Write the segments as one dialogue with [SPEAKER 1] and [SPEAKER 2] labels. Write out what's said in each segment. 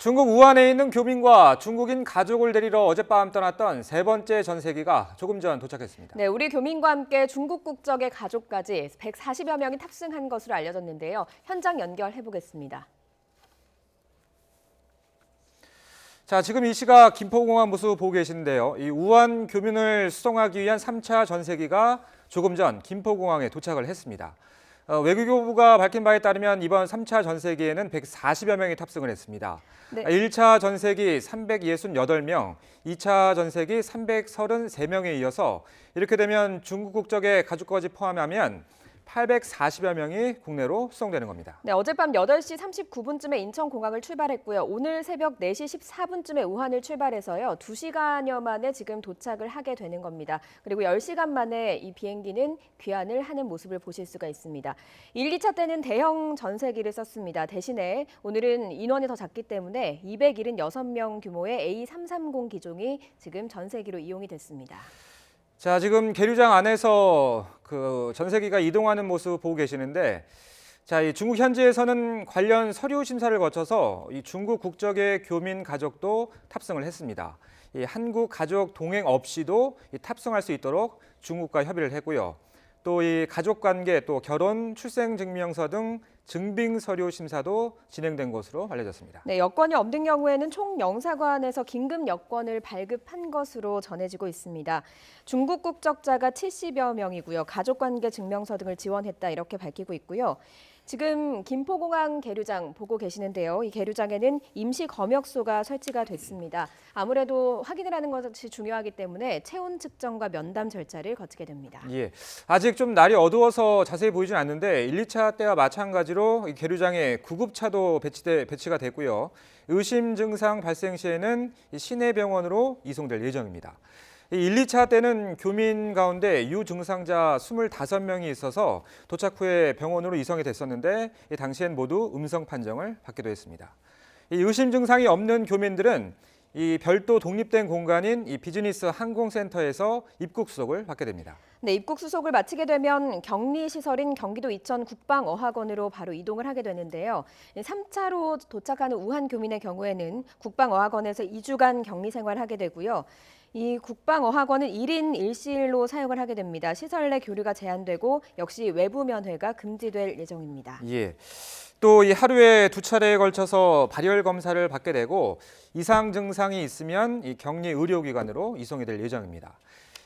[SPEAKER 1] 중국 우한에 있는 교민과 중국인 가족을 데리러 어젯밤 떠났던 세 번째 전세기가 조금 전 도착했습니다.
[SPEAKER 2] 네, 우리 교민과 함께 중국 국적의 가족까지 140여 명이 탑승한 것으로 알려졌는데요. 현장 연결해 보겠습니다.
[SPEAKER 1] 자, 지금 이 시각 김포공항 모습 보고 계시는데요. 이 우한 교민을 수송하기 위한 3차 전세기가 조금 전 김포공항에 도착을 했습니다. 외교부가 밝힌 바에 따르면 이번 3차 전세기에는 140여 명이 탑승을 했습니다.
[SPEAKER 2] 네.
[SPEAKER 1] 1차 전세기 368명, 2차 전세기 333명에 이어서 이렇게 되면 중국 국적의 가족까지 포함하면 840여 명이 국내로 수송되는 겁니다.
[SPEAKER 2] 네, 어젯밤 8시 39분쯤에 인천공항을 출발했고요. 오늘 새벽 4시 14분쯤에 우한을 출발해서요. 2시간여 만에 지금 도착을 하게 되는 겁니다. 그리고 10시간 만에 이 비행기는 귀환을 하는 모습을 보실 수가 있습니다. 1, 2차 때는 대형 전세기를 썼습니다. 대신에 오늘은 인원이 더 작기 때문에 276명 규모의 A330 기종이 지금 전세기로 이용이 됐습니다.
[SPEAKER 1] 자, 지금 계류장 안에서 그 전세기가 이동하는 모습 보고 계시는데, 자, 이 중국 현지에서는 관련 서류 심사를 거쳐서 이 중국 국적의 교민 가족도 탑승을 했습니다. 이 한국 가족 동행 없이도 탑승할 수 있도록 중국과 협의를 했고요. 또 이 가족 관계, 또 결혼, 출생 증명서 등 증빙 서류 심사도 진행된 것으로 알려졌습니다.
[SPEAKER 2] 네, 여권이 없는 경우에는 총영사관에서 긴급 여권을 발급한 것으로 전해지고 있습니다. 중국 국적자가 70여 명이고요. 가족관계 증명서 등을 지원했다 이렇게 밝히고 있고요. 지금 김포공항 계류장 보고 계시는데요. 이 계류장에는 임시 검역소가 설치가 됐습니다. 아무래도 확인을 하는 것이 중요하기 때문에 체온 측정과 면담 절차를 거치게 됩니다.
[SPEAKER 1] 예, 아직 좀 날이 어두워서 자세히 보이진 않는데 1, 2차 때와 마찬가지로 이 계류장에 구급차도 배치가 됐고요. 의심 증상 발생 시에는 시내 병원으로 이송될 예정입니다. 1, 2차 때는 교민 가운데 유증상자 25명이 있어서 도착 후에 병원으로 이송이 됐었는데 당시엔 모두 음성 판정을 받기도 했습니다. 이 의심 증상이 없는 교민들은 이 별도 독립된 공간인 이 비즈니스 항공센터에서 입국 수속을 받게 됩니다.
[SPEAKER 2] 네, 입국 수속을 마치게 되면 격리 시설인 경기도 이천 국방어학원으로 바로 이동을 하게 되는데요. 3차로 도착하는 우한 교민의 경우에는 국방어학원에서 2주간 격리 생활하게 되고요. 이 국방어학원은 1인 1실로 사용을 하게 됩니다. 시설 내 교류가 제한되고 역시 외부 면회가 금지될 예정입니다.
[SPEAKER 1] 예. 또 이 하루에 2차례에 걸쳐서 발열 검사를 받게 되고 이상 증상이 있으면 이 격리 의료기관으로 이송이 될 예정입니다.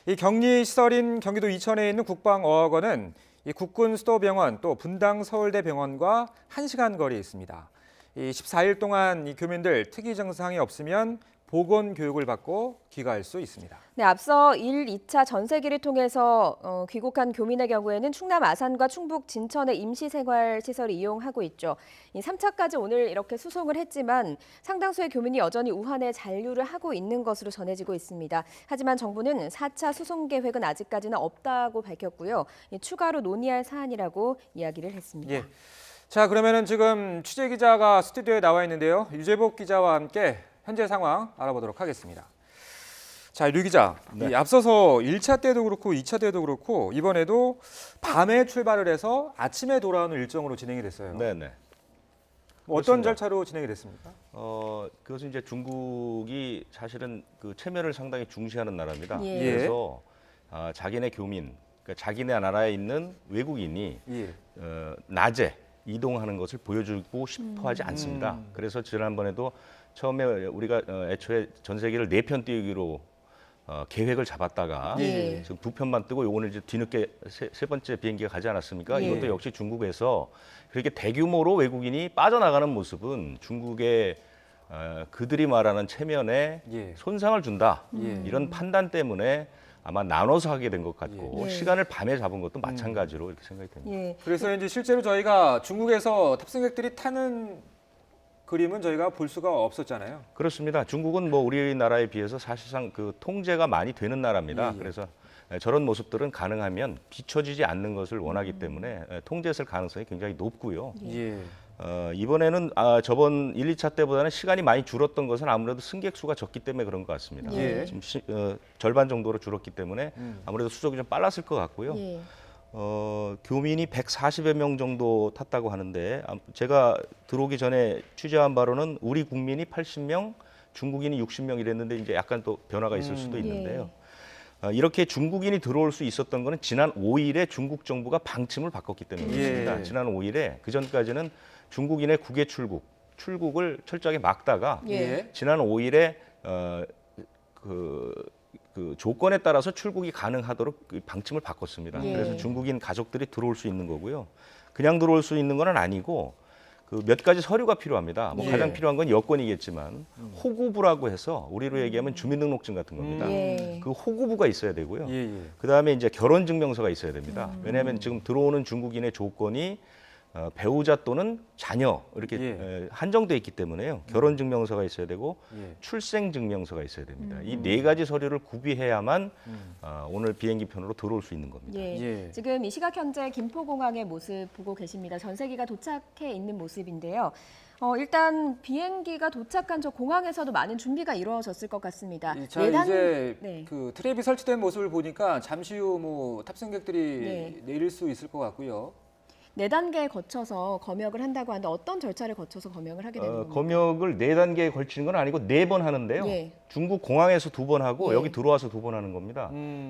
[SPEAKER 1] 이 격리 시설인 경기도 이천에 있는 국방어학원은 이 국군 수도병원 또 분당 서울대병원과 1시간 거리에 있습니다. 이 14일 동안 이 교민들 특이 증상이 없으면 보건 교육을 받고 귀가할 수 있습니다.
[SPEAKER 2] 네, 앞서 1, 2차 전세기를 통해서 귀국한 교민의 경우에는 충남 아산과 충북 진천의 임시생활시설을 이용하고 있죠. 이 3차까지 오늘 이렇게 수송을 했지만 상당수의 교민이 여전히 우한에 잔류를 하고 있는 것으로 전해지고 있습니다. 하지만 정부는 4차 수송 계획은 아직까지는 없다고 밝혔고요. 추가로 논의할 사안이라고 이야기를 했습니다.
[SPEAKER 1] 예. 자, 그러면은 지금 취재 기자가 스튜디오에 나와 있는데요. 유재복 기자와 함께 현재 상황 알아보도록 하겠습니다. 자, 류 기자,
[SPEAKER 3] 네.
[SPEAKER 1] 이 앞서서 1차 때도 그렇고 2차 때도 그렇고 이번에도 밤에 출발을 해서 아침에 돌아오는 일정으로 진행이 됐어요.
[SPEAKER 3] 네네.
[SPEAKER 1] 뭐 어떤
[SPEAKER 3] 그렇습니다.
[SPEAKER 1] 절차로 진행이 됐습니까?
[SPEAKER 3] 그것은 이제 중국이 사실은 그 체면을 상당히 중시하는 나라입니다.
[SPEAKER 2] 예.
[SPEAKER 3] 그래서 자기네 교민, 그러니까 자기네 나라에 있는 외국인이
[SPEAKER 1] 예.
[SPEAKER 3] 낮에 이동하는 것을 보여주고 싶어하지 않습니다. 그래서 지난번에도 처음에 우리가 애초에 전세기를 4편 띄우기로 계획을 잡았다가
[SPEAKER 2] 예.
[SPEAKER 3] 지금 2편만 뜨고 오늘 이제 뒤늦게 세 번째 비행기가 가지 않았습니까?
[SPEAKER 2] 예.
[SPEAKER 3] 이것도 역시 중국에서 그렇게 대규모로 외국인이 빠져나가는 모습은 중국의 그들이 말하는 체면에
[SPEAKER 1] 예.
[SPEAKER 3] 손상을 준다.
[SPEAKER 1] 예.
[SPEAKER 3] 이런 판단 때문에 아마 나눠서 하게 된 것 같고
[SPEAKER 2] 예.
[SPEAKER 3] 시간을 밤에 잡은 것도 마찬가지로 이렇게 생각이 됩니다.
[SPEAKER 2] 예.
[SPEAKER 1] 그래서 이제 실제로 저희가 중국에서 탑승객들이 타는 그림은 저희가 볼 수가 없었잖아요.
[SPEAKER 3] 그렇습니다. 중국은 뭐 우리나라에 비해서 사실상 그 통제가 많이 되는 나라입니다.
[SPEAKER 1] 예.
[SPEAKER 3] 그래서 저런 모습들은 가능하면 비춰지지 않는 것을 원하기 때문에 통제했을 가능성이 굉장히 높고요.
[SPEAKER 1] 예.
[SPEAKER 3] 이번에는 저번 1, 2차 때보다는 시간이 많이 줄었던 것은 아무래도 승객 수가 적기 때문에 그런 것 같습니다.
[SPEAKER 1] 예.
[SPEAKER 3] 지금 절반 정도로 줄었기 때문에 아무래도 수속이 좀 빨랐을 것 같고요.
[SPEAKER 2] 예.
[SPEAKER 3] 교민이 140여 명 정도 탔다고 하는데 제가 들어오기 전에 취재한 바로는 우리 국민이 80명, 중국인이 60명 이랬는데 이제 약간 또 변화가 있을 수도 있는데요. 이렇게 중국인이 들어올 수 있었던 거는 지난 5일에 중국 정부가 방침을 바꿨기 때문입니다. 지난 5일에 그 전까지는 중국인의 국외 출국을 철저하게 막다가 지난 5일에 그 조건에 따라서 출국이 가능하도록 그 방침을 바꿨습니다. 그래서 중국인 가족들이 들어올 수 있는 거고요. 그냥 들어올 수 있는 건 아니고 그 몇 가지 서류가 필요합니다. 뭐 가장 필요한 건 여권이겠지만 호구부라고 해서 우리로 얘기하면 주민등록증 같은 겁니다. 그 호구부가 있어야 되고요. 그다음에 이제 결혼증명서가 있어야 됩니다. 왜냐하면 지금 들어오는 중국인의 조건이 배우자 또는 자녀 이렇게 한정돼 있기 때문에요. 결혼증명서가 있어야 되고 출생증명서가 있어야 됩니다. 이 네 가지 서류를 구비해야만 오늘 비행기 편으로 들어올 수 있는 겁니다.
[SPEAKER 2] 지금 이 시각 현재 김포공항의 모습 보고 계십니다. 전세기가 도착해 있는 모습인데요. 일단 비행기가 도착한 저 공항에서도 많은 준비가 이루어졌을 것 같습니다.
[SPEAKER 1] 자, 이제 그 트랩이 설치된 모습을 보니까 잠시 후 뭐 탑승객들이 내릴 수 있을 것 같고요.
[SPEAKER 2] 4단계에 거쳐서 검역을 한다고 하는데 어떤 절차를 거쳐서 검역을 하게 되는 겁니까?
[SPEAKER 3] 검역을 4단계에 걸치는 건 아니고 4번 하는데요. 중국 공항에서 2번 하고 여기 들어와서 2번 하는 겁니다.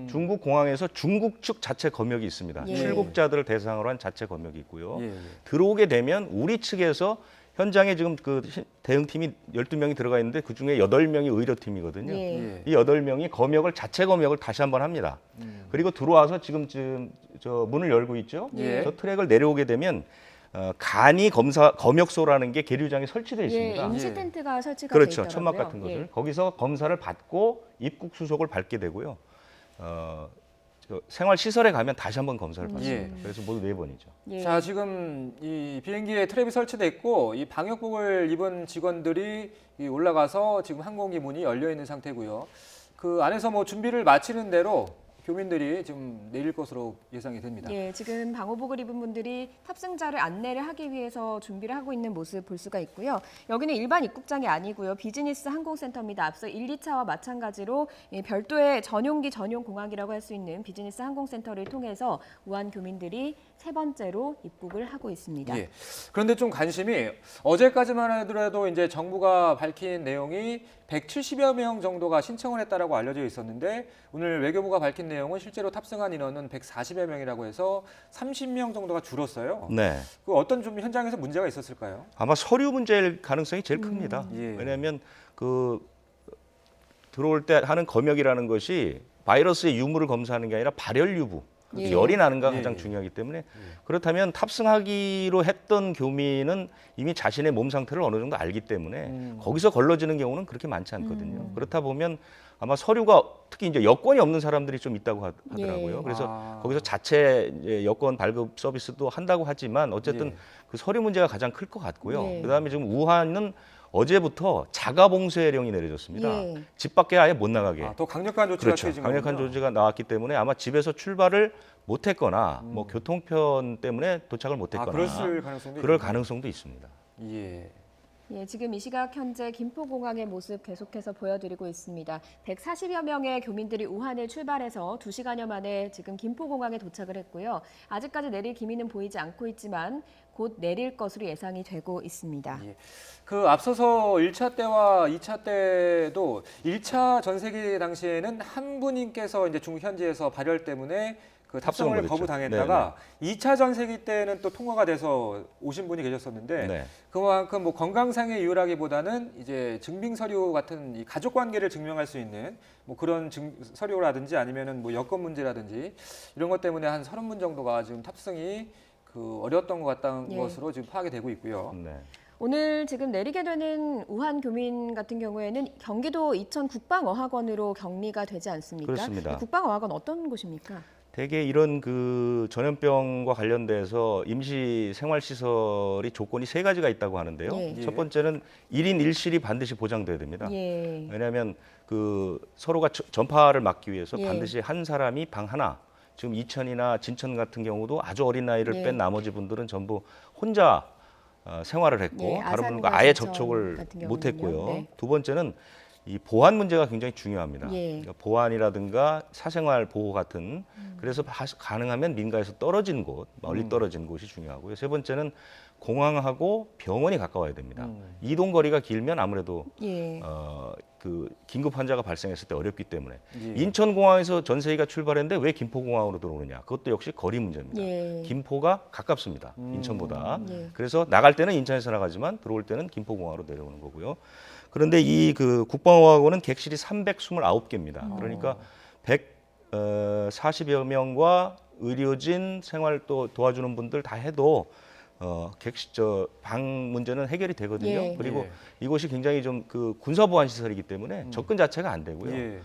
[SPEAKER 3] 중국 공항에서 중국 측 자체 검역이 있습니다. 출국자들을 대상으로 한 자체 검역이 있고요. 들어오게 되면 우리 측에서 현장에 지금 그 대응팀이 12명이 들어가 있는데 그중에 8명이 의료팀이거든요. 이 8명이 자체 검역을 다시 한번 합니다. 그리고 들어와서 지금 저 문을 열고 있죠. 저 트랙을 내려오게 되면 간이 검역소라는 게 계류장에 설치되어 있습니다.
[SPEAKER 2] 임시 텐트가 설치가
[SPEAKER 3] 그렇죠.
[SPEAKER 2] 되어 있더라고요.
[SPEAKER 3] 천막 같은 것을. 거기서 검사를 받고 입국 수속을 밟게 되고요. 생활시설에 가면 다시 한번 검사를 받습니다. 그래서 모두 4번이죠.
[SPEAKER 1] 자, 지금 이 비행기에 트랩이 설치돼 있고 이 방역복을 입은 직원들이 올라가서 지금 항공기 문이 열려 있는 상태고요. 그 안에서 뭐 준비를 마치는 대로 교민들이 지금 내릴 것으로 예상이 됩니다.
[SPEAKER 2] 지금 방호복을 입은 분들이 탑승자를 안내를 하기 위해서 준비를 하고 있는 모습 볼 수가 있고요. 여기는 일반 입국장이 아니고요. 비즈니스 항공센터입니다. 앞서 1, 2차와 마찬가지로 별도의 전용기 전용 공항이라고 할 수 있는 비즈니스 항공센터를 통해서 우한 교민들이 3번째로 입국을 하고 있습니다.
[SPEAKER 1] 그런데 좀 관심이 어제까지만 하더라도 이제 정부가 밝힌 내용이 170여 명 정도가 신청을 했다라고 알려져 있었는데 오늘 외교부가 밝힌 내용은 실제로 탑승한 인원은 140여 명이라고 해서 30명 정도가 줄었어요. 그 어떤 좀 현장에서 문제가 있었을까요?
[SPEAKER 3] 아마 서류 문제일 가능성이 제일 큽니다. 왜냐하면 그 들어올 때 하는 검역이라는 것이 바이러스의 유무를 검사하는 게 아니라 발열 유무. 열이 나는가 가장 중요하기 때문에 그렇다면 탑승하기로 했던 교민은 이미 자신의 몸 상태를 어느 정도 알기 때문에 거기서 걸러지는 경우는 그렇게 많지 않거든요. 그렇다 보면 아마 서류가 특히 이제 여권이 없는 사람들이 좀 있다고 하더라고요. 그래서 거기서 자체 이제 여권 발급 서비스도 한다고 하지만 어쨌든 그 서류 문제가 가장 클 것 같고요. 그다음에 지금 우한은 어제부터 자가 봉쇄령이 내려졌습니다. 집 밖에 아예 못 나가게.
[SPEAKER 1] 더 강력한 조치가
[SPEAKER 3] 그렇죠.
[SPEAKER 1] 취해진
[SPEAKER 3] 강력한
[SPEAKER 1] 거군요.
[SPEAKER 3] 조치가 나왔기 때문에 아마 집에서 출발을 못했거나 뭐 교통편 때문에 도착을 못했거나 그럴 가능성도 있습니다.
[SPEAKER 2] 지금 이 시각 현재 김포공항의 모습 계속해서 보여드리고 있습니다. 140여 명의 교민들이 우한을 출발해서 2시간여 만에 지금 김포공항에 도착을 했고요. 아직까지 내릴 기미는 보이지 않고 있지만 곧 내릴 것으로 예상이 되고 있습니다.
[SPEAKER 1] 그 앞서서 1차 때와 2차 때도 1차 전세기 당시에는 한 분님께서 이제 중국 현지에서 발열 때문에 그 탑승을 거부당했다가 2차 전세기 때는 또 통과가 돼서 오신 분이 계셨었는데 그만큼 뭐 건강상의 이유라기보다는 이제 증빙 서류 같은 이 가족 관계를 증명할 수 있는 뭐 그런 서류라든지 아니면은 뭐 여권 문제라든지 이런 것 때문에 한 30분 정도가 지금 탑승이 그 어려웠던 것 같다는 것으로 지금 파악이 되고 있고요.
[SPEAKER 2] 오늘 지금 내리게 되는 우한 교민 같은 경우에는 경기도 이천 국방어학원으로 격리가 되지 않습니까?
[SPEAKER 3] 그렇습니다.
[SPEAKER 2] 국방어학원 어떤 곳입니까?
[SPEAKER 3] 대개 이런 그 전염병과 관련돼서 임시 생활시설이 조건이 3가지가 있다고 하는데요. 첫 번째는 1인 1실이 반드시 보장돼야 됩니다. 왜냐하면 그 서로가 전파를 막기 위해서 반드시 한 사람이 방 하나. 지금 이천이나 진천 같은 경우도 아주 어린 나이를 뺀 나머지 분들은 전부 혼자 생활을 했고 다른 분과 아예 접촉을 못했고요. 두 번째는 이 보안 문제가 굉장히 중요합니다.
[SPEAKER 2] 예.
[SPEAKER 3] 그러니까 보안이라든가 사생활 보호 같은 그래서 가능하면 민가에서 떨어진 곳, 멀리 떨어진 곳이 중요하고요. 세 번째는 공항하고 병원이 가까워야 됩니다. 이동 거리가 길면 아무래도
[SPEAKER 2] 예.
[SPEAKER 3] 그 긴급 환자가 발생했을 때 어렵기 때문에
[SPEAKER 1] 예.
[SPEAKER 3] 인천공항에서 전세기가 출발했는데 왜 김포공항으로 들어오느냐? 그것도 역시 거리 문제입니다.
[SPEAKER 2] 예.
[SPEAKER 3] 김포가 가깝습니다. 인천보다.
[SPEAKER 2] 예.
[SPEAKER 3] 그래서 나갈 때는 인천에서 나가지만 들어올 때는 김포공항으로 내려오는 거고요. 그런데 이 그 국방호학원은 객실이 329개입니다. 그러니까 140여 명과 의료진 생활 또 도와주는 분들 다 해도 객실 방 문제는 해결이 되거든요.
[SPEAKER 2] 예.
[SPEAKER 3] 그리고
[SPEAKER 1] 예.
[SPEAKER 3] 이곳이 굉장히 좀 그 군사 보안 시설이기 때문에 접근 자체가 안 되고요.
[SPEAKER 1] 예.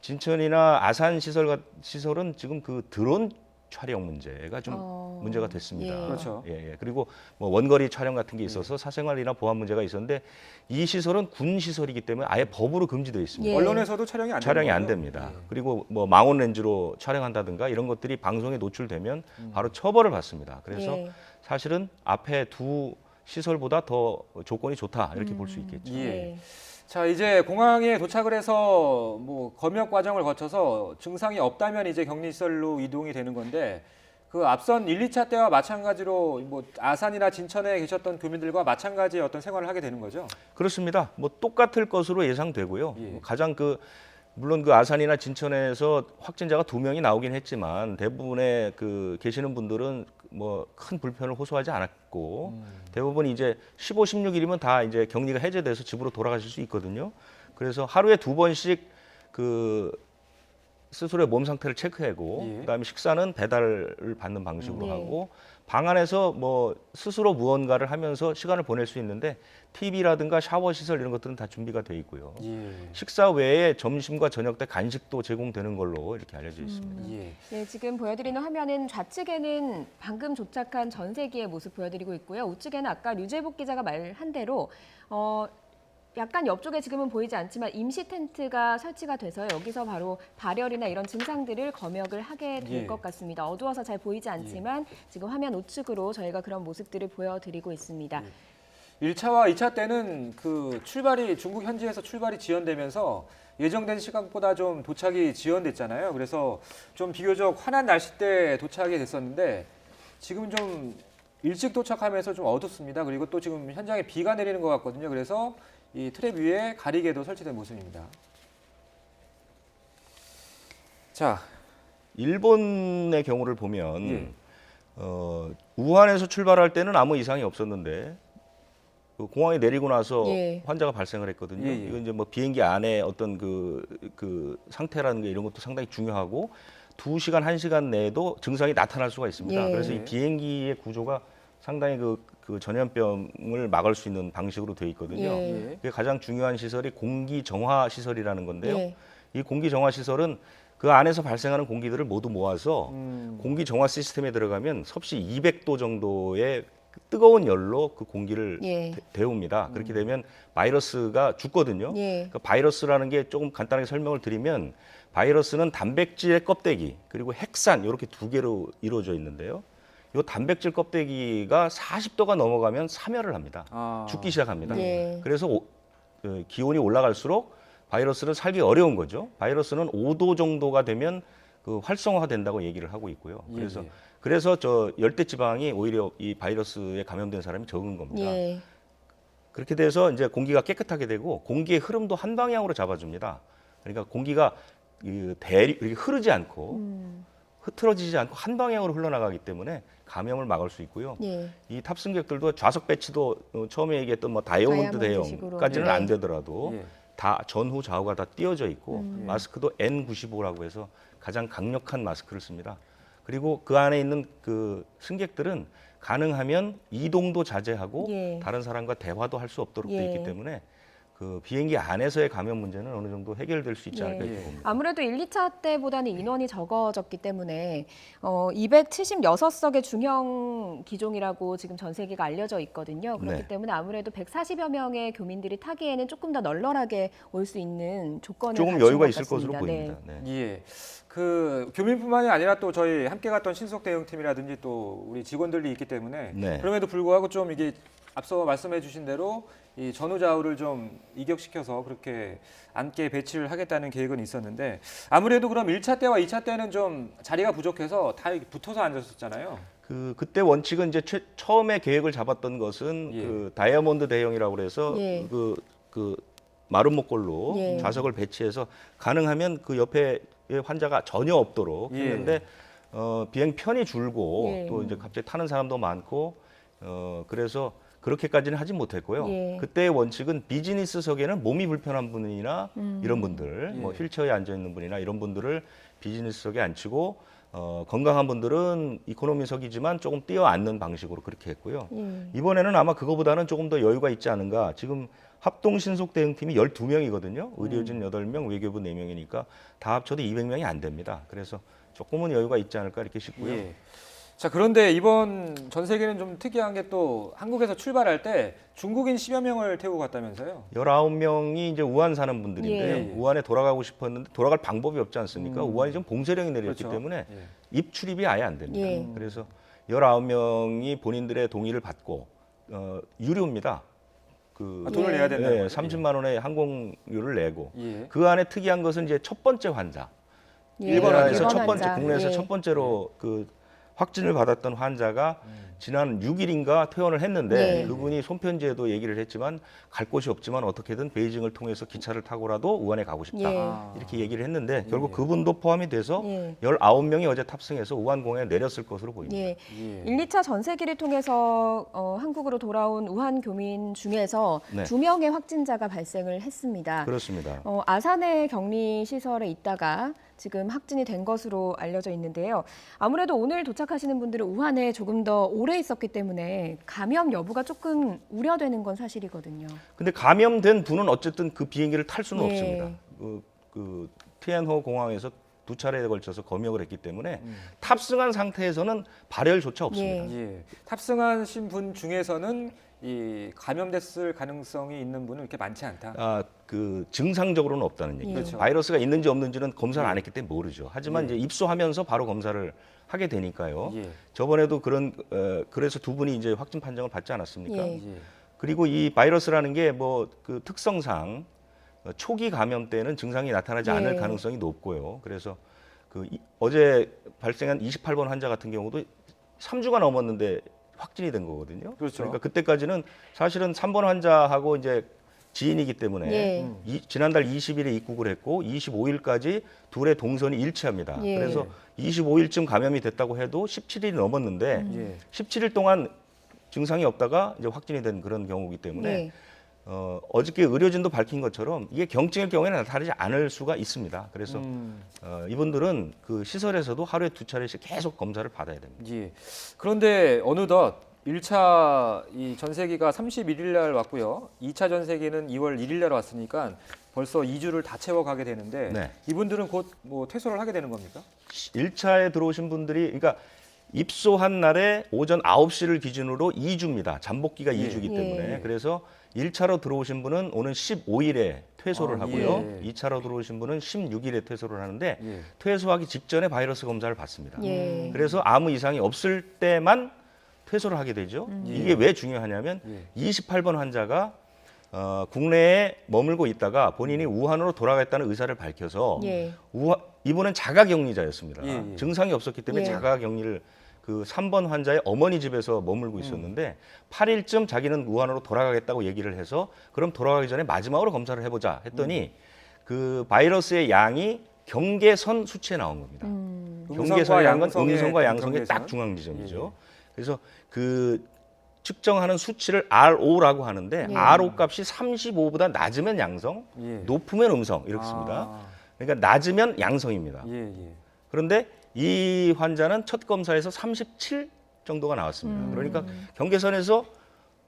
[SPEAKER 3] 진천이나 아산 시설은 지금 그 드론 촬영 문제가 좀 문제가 됐습니다.
[SPEAKER 2] 예.
[SPEAKER 1] 그렇죠.
[SPEAKER 3] 예, 예. 그리고 뭐 원거리 촬영 같은 게 있어서 사생활이나 보안 문제가 있었는데 이 시설은 군 시설이기 때문에 아예 법으로 금지되어 있습니다.
[SPEAKER 2] 예.
[SPEAKER 1] 언론에서도 촬영이 안
[SPEAKER 3] 촬영이
[SPEAKER 1] 되는
[SPEAKER 3] 안
[SPEAKER 1] 거죠?
[SPEAKER 3] 됩니다.
[SPEAKER 1] 예.
[SPEAKER 3] 그리고 뭐 망원 렌즈로 촬영한다든가 이런 것들이 방송에 노출되면 바로 처벌을 받습니다. 그래서
[SPEAKER 2] 예.
[SPEAKER 3] 사실은 앞에 두 시설보다 더 조건이 좋다 이렇게 볼 수 있겠죠.
[SPEAKER 1] 예.
[SPEAKER 2] 예.
[SPEAKER 1] 자, 이제 공항에 도착을 해서 뭐 검역 과정을 거쳐서 증상이 없다면 이제 격리시설로 이동이 되는 건데 그 앞선 1, 2차 때와 마찬가지로 뭐 아산이나 진천에 계셨던 교민들과 마찬가지의 어떤 생활을 하게 되는 거죠?
[SPEAKER 3] 그렇습니다. 뭐 똑같을 것으로 예상되고요.
[SPEAKER 1] 예.
[SPEAKER 3] 가장 물론 그 아산이나 진천에서 확진자가 2명이 나오긴 했지만 대부분의 그 계시는 분들은 뭐 큰 불편을 호소하지 않았고 대부분 이제 15, 16일이면 다 이제 격리가 해제돼서 집으로 돌아가실 수 있거든요. 그래서 하루에 2번씩 그 스스로의 몸 상태를 체크하고
[SPEAKER 1] 예.
[SPEAKER 3] 그다음에 식사는 배달을 받는 방식으로
[SPEAKER 2] 네.
[SPEAKER 3] 하고 방 안에서 뭐 스스로 무언가를 하면서 시간을 보낼 수 있는데 TV라든가 샤워 시설 이런 것들은 다 준비가 돼 있고요.
[SPEAKER 1] 예.
[SPEAKER 3] 식사 외에 점심과 저녁 때 간식도 제공되는 걸로 이렇게 알려져 있습니다.
[SPEAKER 1] 예.
[SPEAKER 2] 네, 지금 보여드리는 화면은 좌측에는 방금 도착한 전세기의 모습 보여드리고 있고요. 우측에는 아까 류재복 기자가 말한 대로 약간 옆쪽에 지금은 보이지 않지만 임시 텐트가 설치가 돼서 여기서 바로 발열이나 이런 증상들을 검역을 하게 될 것
[SPEAKER 1] 예.
[SPEAKER 2] 같습니다. 어두워서 잘 보이지 않지만 지금 화면 우측으로 저희가 그런 모습들을 보여드리고 있습니다.
[SPEAKER 1] 1차와 2차 때는 그 출발이 중국 현지에서 출발이 지연되면서 예정된 시간보다 좀 도착이 지연됐잖아요. 그래서 좀 비교적 환한 날씨 때 도착이 됐었는데 지금 좀 일찍 도착하면서 좀 어둡습니다. 그리고 또 지금 현장에 비가 내리는 것 같거든요. 그래서 이 트랩 위에 가리개도 설치된 모습입니다. 자,
[SPEAKER 3] 일본의 경우를 보면
[SPEAKER 1] 예.
[SPEAKER 3] 우한에서 출발할 때는 아무 이상이 없었는데 그 공항에 내리고 나서
[SPEAKER 2] 예.
[SPEAKER 3] 환자가 발생을 했거든요.
[SPEAKER 1] 예, 예.
[SPEAKER 3] 이건 이제 뭐 비행기 안에 어떤 그 상태라는 게 이런 것도 상당히 중요하고 2시간, 1시간 내에도 증상이 나타날 수가 있습니다.
[SPEAKER 2] 예.
[SPEAKER 3] 그래서 이 비행기의 구조가 상당히 그 전염병을 막을 수 있는 방식으로 되어 있거든요.
[SPEAKER 2] 예.
[SPEAKER 1] 예.
[SPEAKER 3] 그게 가장 중요한 시설이 공기 정화 시설이라는 건데요.
[SPEAKER 2] 예.
[SPEAKER 3] 이 공기 정화 시설은 그 안에서 발생하는 공기들을 모두 모아서 공기 정화 시스템에 들어가면 섭씨 200도 정도의 뜨거운 열로 그 공기를
[SPEAKER 2] 예.
[SPEAKER 3] 데웁니다. 그렇게 되면 바이러스가 죽거든요.
[SPEAKER 2] 예.
[SPEAKER 3] 그 바이러스라는 게 조금 간단하게 설명을 드리면 바이러스는 단백질의 껍데기 그리고 핵산 이렇게 두 개로 이루어져 있는데요. 이 단백질 껍데기가 40도가 넘어가면 사멸을 합니다.
[SPEAKER 1] 아.
[SPEAKER 3] 죽기 시작합니다.
[SPEAKER 2] 예.
[SPEAKER 3] 그래서 기온이 올라갈수록 바이러스는 살기 어려운 거죠. 바이러스는 5도 정도가 되면 그 활성화된다고 얘기를 하고 있고요.
[SPEAKER 1] 예, 예.
[SPEAKER 3] 그래서 저 열대 지방이 오히려 이 바이러스에 감염된 사람이 적은 겁니다.
[SPEAKER 2] 예.
[SPEAKER 3] 그렇게 돼서 이제 공기가 깨끗하게 되고 공기의 흐름도 한 방향으로 잡아줍니다. 그러니까 공기가 이렇게 흐르지 않고 흐트러지지 않고 한 방향으로 흘러나가기 때문에 감염을 막을 수 있고요.
[SPEAKER 2] 예.
[SPEAKER 3] 이 탑승객들도 좌석 배치도 처음에 얘기했던 뭐 다이아몬드
[SPEAKER 2] 다이아몬드식으로.
[SPEAKER 3] 대형까지는
[SPEAKER 2] 네.
[SPEAKER 3] 안 되더라도
[SPEAKER 1] 예.
[SPEAKER 3] 다 전후 좌우가 다 띄어져 있고 마스크도 N95라고 해서 가장 강력한 마스크를 씁니다. 그리고 그 안에 있는 그 승객들은 가능하면 이동도 자제하고
[SPEAKER 2] 예.
[SPEAKER 3] 다른 사람과 대화도 할 수 없도록
[SPEAKER 2] 예.
[SPEAKER 3] 돼 있기 때문에 그 비행기 안에서의 감염 문제는 어느 정도 해결될 수 있지 않을까
[SPEAKER 2] 예.
[SPEAKER 3] 이렇게 봅니다.
[SPEAKER 2] 아무래도 1, 2차 때보다는 인원이 적어졌기 때문에 276석의 중형 기종이라고 지금 전세기가 알려져 있거든요. 그렇기
[SPEAKER 3] 네.
[SPEAKER 2] 때문에 아무래도 140여 명의 교민들이 타기에는 조금 더 널널하게 올 수 있는 조건을
[SPEAKER 3] 조금
[SPEAKER 2] 갖춘
[SPEAKER 3] 여유가
[SPEAKER 2] 것
[SPEAKER 3] 있을 것으로
[SPEAKER 2] 같습니다. 네.
[SPEAKER 3] 보입니다. 네.
[SPEAKER 1] 예. 그 교민뿐만이 아니라 또 저희 함께 갔던 신속 대응팀이라든지 또 우리 직원들이 있기 때문에
[SPEAKER 3] 네.
[SPEAKER 1] 그럼에도 불구하고 좀 이게 앞서 말씀해 주신 대로 이 전후 좌우를 좀 이격시켜서 그렇게 앉게 배치를 하겠다는 계획은 있었는데 아무래도 그럼 1차 때와 2차 때는 좀 자리가 부족해서 다 이렇게 붙어서 앉았었잖아요.
[SPEAKER 3] 그때 원칙은 이제 처음에 계획을 잡았던 것은
[SPEAKER 1] 예.
[SPEAKER 3] 그 다이아몬드 대형이라고 그래서
[SPEAKER 2] 예.
[SPEAKER 3] 그 마름모꼴로
[SPEAKER 2] 예.
[SPEAKER 3] 좌석을 배치해서 가능하면 그 옆에 환자가 전혀 없도록
[SPEAKER 1] 예.
[SPEAKER 3] 했는데 비행 편이 줄고
[SPEAKER 2] 예.
[SPEAKER 3] 또 이제 갑자기 타는 사람도 많고 그래서 그렇게까지는 하진 못했고요.
[SPEAKER 2] 예.
[SPEAKER 3] 그때의 원칙은 비즈니스석에는 몸이 불편한 분이나 이런 분들, 뭐
[SPEAKER 1] 예.
[SPEAKER 3] 휠체어에 앉아 있는 분이나 이런 분들을 비즈니스석에 앉히고 건강한 분들은 이코노미석이지만 조금 뛰어 앉는 방식으로 그렇게 했고요. 이번에는 아마 그거보다는 조금 더 여유가 있지 않은가. 지금 합동신속 대응팀이 12명이거든요. 의료진 8명, 외교부 4명이니까 다 합쳐도 200명이 안 됩니다. 그래서 조금은 여유가 있지 않을까 이렇게 싶고요.
[SPEAKER 1] 예. 자, 그런데 이번 전 세계는 좀 특이한 게 또 한국에서 출발할 때 중국인 10여 명을 태우고 갔다면서요?
[SPEAKER 3] 19명이 이제 우한 사는 분들인데요.
[SPEAKER 1] 예.
[SPEAKER 3] 우한에 돌아가고 싶었는데 돌아갈 방법이 없지 않습니까? 우한이 지금 봉쇄령이 내렸기
[SPEAKER 1] 그렇죠.
[SPEAKER 3] 때문에
[SPEAKER 1] 예.
[SPEAKER 3] 입 출입이 아예 안 됩니다.
[SPEAKER 2] 예.
[SPEAKER 3] 그래서 19명이 본인들의 동의를 받고 유료입니다.
[SPEAKER 1] 돈을 내야 된다는 거죠?
[SPEAKER 3] 30만 원의 항공료를 내고
[SPEAKER 1] 예.
[SPEAKER 3] 그 안에 특이한 것은 이제 첫 번째 환자.
[SPEAKER 2] 예.
[SPEAKER 3] 일본에서
[SPEAKER 2] 일본
[SPEAKER 3] 첫 번째
[SPEAKER 2] 환자.
[SPEAKER 3] 국내에서
[SPEAKER 2] 예.
[SPEAKER 3] 첫 번째로 그 확진을 받았던 환자가 지난 6일인가 퇴원을 했는데
[SPEAKER 2] 예.
[SPEAKER 3] 그분이 손편지에도 얘기를 했지만 갈 곳이 없지만 어떻게든 베이징을 통해서 기차를 타고라도 우한에 가고 싶다.
[SPEAKER 2] 예.
[SPEAKER 3] 이렇게 얘기를 했는데 결국 그분도 포함이 돼서
[SPEAKER 2] 예.
[SPEAKER 3] 19명이 어제 탑승해서 우한공항에 내렸을 것으로 보입니다.
[SPEAKER 2] 예.
[SPEAKER 1] 예.
[SPEAKER 2] 1, 2차 전세기를 통해서 한국으로 돌아온 우한 교민 중에서
[SPEAKER 3] 네.
[SPEAKER 2] 2명의 확진자가 발생을 했습니다.
[SPEAKER 3] 그렇습니다.
[SPEAKER 2] 아산의 격리 시설에 있다가 지금 확진이 된 것으로 알려져 있는데요. 아무래도 오늘 도착하시는 분들은 우한에 조금 더 오래 있었기 때문에 감염 여부가 조금 우려되는 건 사실이거든요.
[SPEAKER 3] 근데 감염된 분은 어쨌든 그 비행기를 탈 수는
[SPEAKER 2] 예.
[SPEAKER 3] 없습니다. 그 티안호 공항에서 2차례에 걸쳐서 검역을 했기 때문에 탑승한 상태에서는 발열조차 없습니다.
[SPEAKER 1] 예. 탑승하신 분 중에서는 이 감염됐을 가능성이 있는 분은 이렇게 많지 않다.
[SPEAKER 3] 그 증상적으로는 없다는 얘기죠.
[SPEAKER 1] 그렇죠.
[SPEAKER 3] 바이러스가 있는지 없는지는 검사를 안 했기 때문에 모르죠. 하지만
[SPEAKER 1] 예.
[SPEAKER 3] 이제 입소하면서 바로 검사를 하게 되니까요.
[SPEAKER 1] 예.
[SPEAKER 3] 저번에도 그래서 두 분이 이제 확진 판정을 받지 않았습니까?
[SPEAKER 2] 예.
[SPEAKER 1] 예.
[SPEAKER 3] 그리고 이 바이러스라는 게 뭐 그 특성상 초기 감염 때는 증상이 나타나지 않을
[SPEAKER 2] 예.
[SPEAKER 3] 가능성이 높고요. 그래서 어제 발생한 28번 환자 같은 경우도 3주가 넘었는데 확진이 된 거거든요.
[SPEAKER 1] 그렇죠.
[SPEAKER 3] 그러니까 그때까지는 사실은 3번 환자하고 이제 지인이기 때문에
[SPEAKER 2] 예.
[SPEAKER 3] 지난달 20일에 입국을 했고 25일까지 둘의 동선이 일치합니다.
[SPEAKER 2] 예.
[SPEAKER 3] 그래서 25일쯤 감염이 됐다고 해도 17일이 넘었는데
[SPEAKER 1] 예.
[SPEAKER 3] 17일 동안 증상이 없다가 이제 확진이 된 그런 경우이기 때문에
[SPEAKER 2] 예.
[SPEAKER 3] 어저께 의료진도 밝힌 것처럼 이게 경증일 경우에는 나타나지 않을 수가 있습니다. 그래서 이분들은 그 시설에서도 하루에 2차례씩 계속 검사를 받아야 됩니다.
[SPEAKER 1] 예. 그런데 어느덧 1차 이 전세기가 31일 날 왔고요. 2차 전세기는 2월 1일 날 왔으니까 벌써 2주를 다 채워가게 되는데
[SPEAKER 3] 네.
[SPEAKER 1] 이분들은 곧 뭐 퇴소를 하게 되는 겁니까?
[SPEAKER 3] 1차에 들어오신 분들이 그러니까 입소한 날에 오전 9시를 기준으로 2주입니다. 잠복기가
[SPEAKER 1] 예.
[SPEAKER 3] 2주이기
[SPEAKER 2] 예.
[SPEAKER 3] 때문에 그래서 1차로 들어오신 분은 오는 15일에 퇴소를
[SPEAKER 1] 아,
[SPEAKER 3] 하고요.
[SPEAKER 1] 예.
[SPEAKER 3] 2차로 들어오신 분은 16일에 퇴소를 하는데
[SPEAKER 1] 예.
[SPEAKER 3] 퇴소하기 직전에 바이러스 검사를 받습니다.
[SPEAKER 2] 예.
[SPEAKER 3] 그래서 아무 이상이 없을 때만 퇴소를 하게 되죠. 이게 왜 중요하냐면 28번 환자가 국내에 머물고 있다가 본인이 우한으로 돌아가겠다는 의사를 밝혀서
[SPEAKER 2] 예.
[SPEAKER 3] 이분은 자가격리자였습니다.
[SPEAKER 1] 예, 예.
[SPEAKER 3] 증상이 없었기 때문에
[SPEAKER 2] 예.
[SPEAKER 3] 자가격리를 그 3번 환자의 어머니 집에서 머물고 있었는데 8일쯤 자기는 우한으로 돌아가겠다고 얘기를 해서 그럼 돌아가기 전에 마지막으로 검사를 해보자 했더니 그 바이러스의 양이 경계선 수치에 나온 겁니다. 경계선 양은 음성과 양성의
[SPEAKER 1] 경계선.
[SPEAKER 3] 딱 중앙 지점이죠. 그래서 그 측정하는 수치를 RO라고 하는데
[SPEAKER 2] 예.
[SPEAKER 3] RO 값이 35보다 낮으면 양성,
[SPEAKER 1] 예.
[SPEAKER 3] 높으면 음성 이렇게 씁니다.
[SPEAKER 1] 아,
[SPEAKER 3] 그러니까 낮으면 양성입니다.
[SPEAKER 1] 예, 예.
[SPEAKER 3] 그런데 이 환자는 첫 검사에서 37 정도가 나왔습니다. 그러니까 경계선에서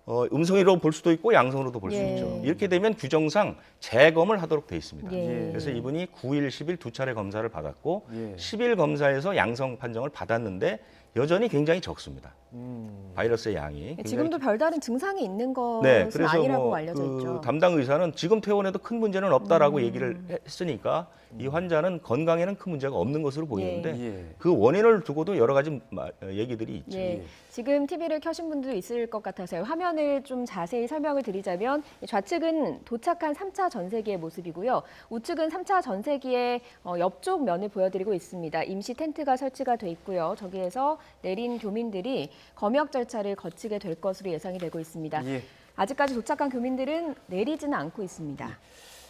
[SPEAKER 3] 음성으로 볼 수도 있고 양성으로도 볼 수
[SPEAKER 2] 예.
[SPEAKER 3] 있죠. 이렇게 되면 규정상 재검을 하도록 돼 있습니다.
[SPEAKER 2] 예.
[SPEAKER 3] 그래서 이분이 9일, 10일 2차례 검사를 받았고
[SPEAKER 1] 예.
[SPEAKER 3] 10일 검사에서 양성 판정을 받았는데 여전히 굉장히 적습니다. 바이러스의 양이.
[SPEAKER 2] 지금도 별다른 증상이 있는 것은
[SPEAKER 3] 네, 그래서
[SPEAKER 2] 아니라고
[SPEAKER 3] 뭐
[SPEAKER 2] 알려져 있죠.
[SPEAKER 3] 담당 의사는 지금 퇴원해도 큰 문제는 없다라고 얘기를 했으니까 이 환자는 건강에는 큰 문제가 없는 것으로 보이는데
[SPEAKER 1] 예.
[SPEAKER 3] 그 원인을 두고도 여러 가지 얘기들이 있죠.
[SPEAKER 2] 예, 지금 TV를 켜신 분들도 있을 것 같아서요. 화면을 좀 자세히 설명을 드리자면 좌측은 도착한 3차 전세기의 모습이고요. 우측은 3차 전세기의 옆쪽 면을 보여드리고 있습니다. 임시 텐트가 설치가 돼 있고요. 저기에서 내린 교민들이 검역 절차를 거치게 될 것으로 예상이 되고 있습니다.
[SPEAKER 1] 예.
[SPEAKER 2] 아직까지 도착한 교민들은 내리지는 않고 있습니다.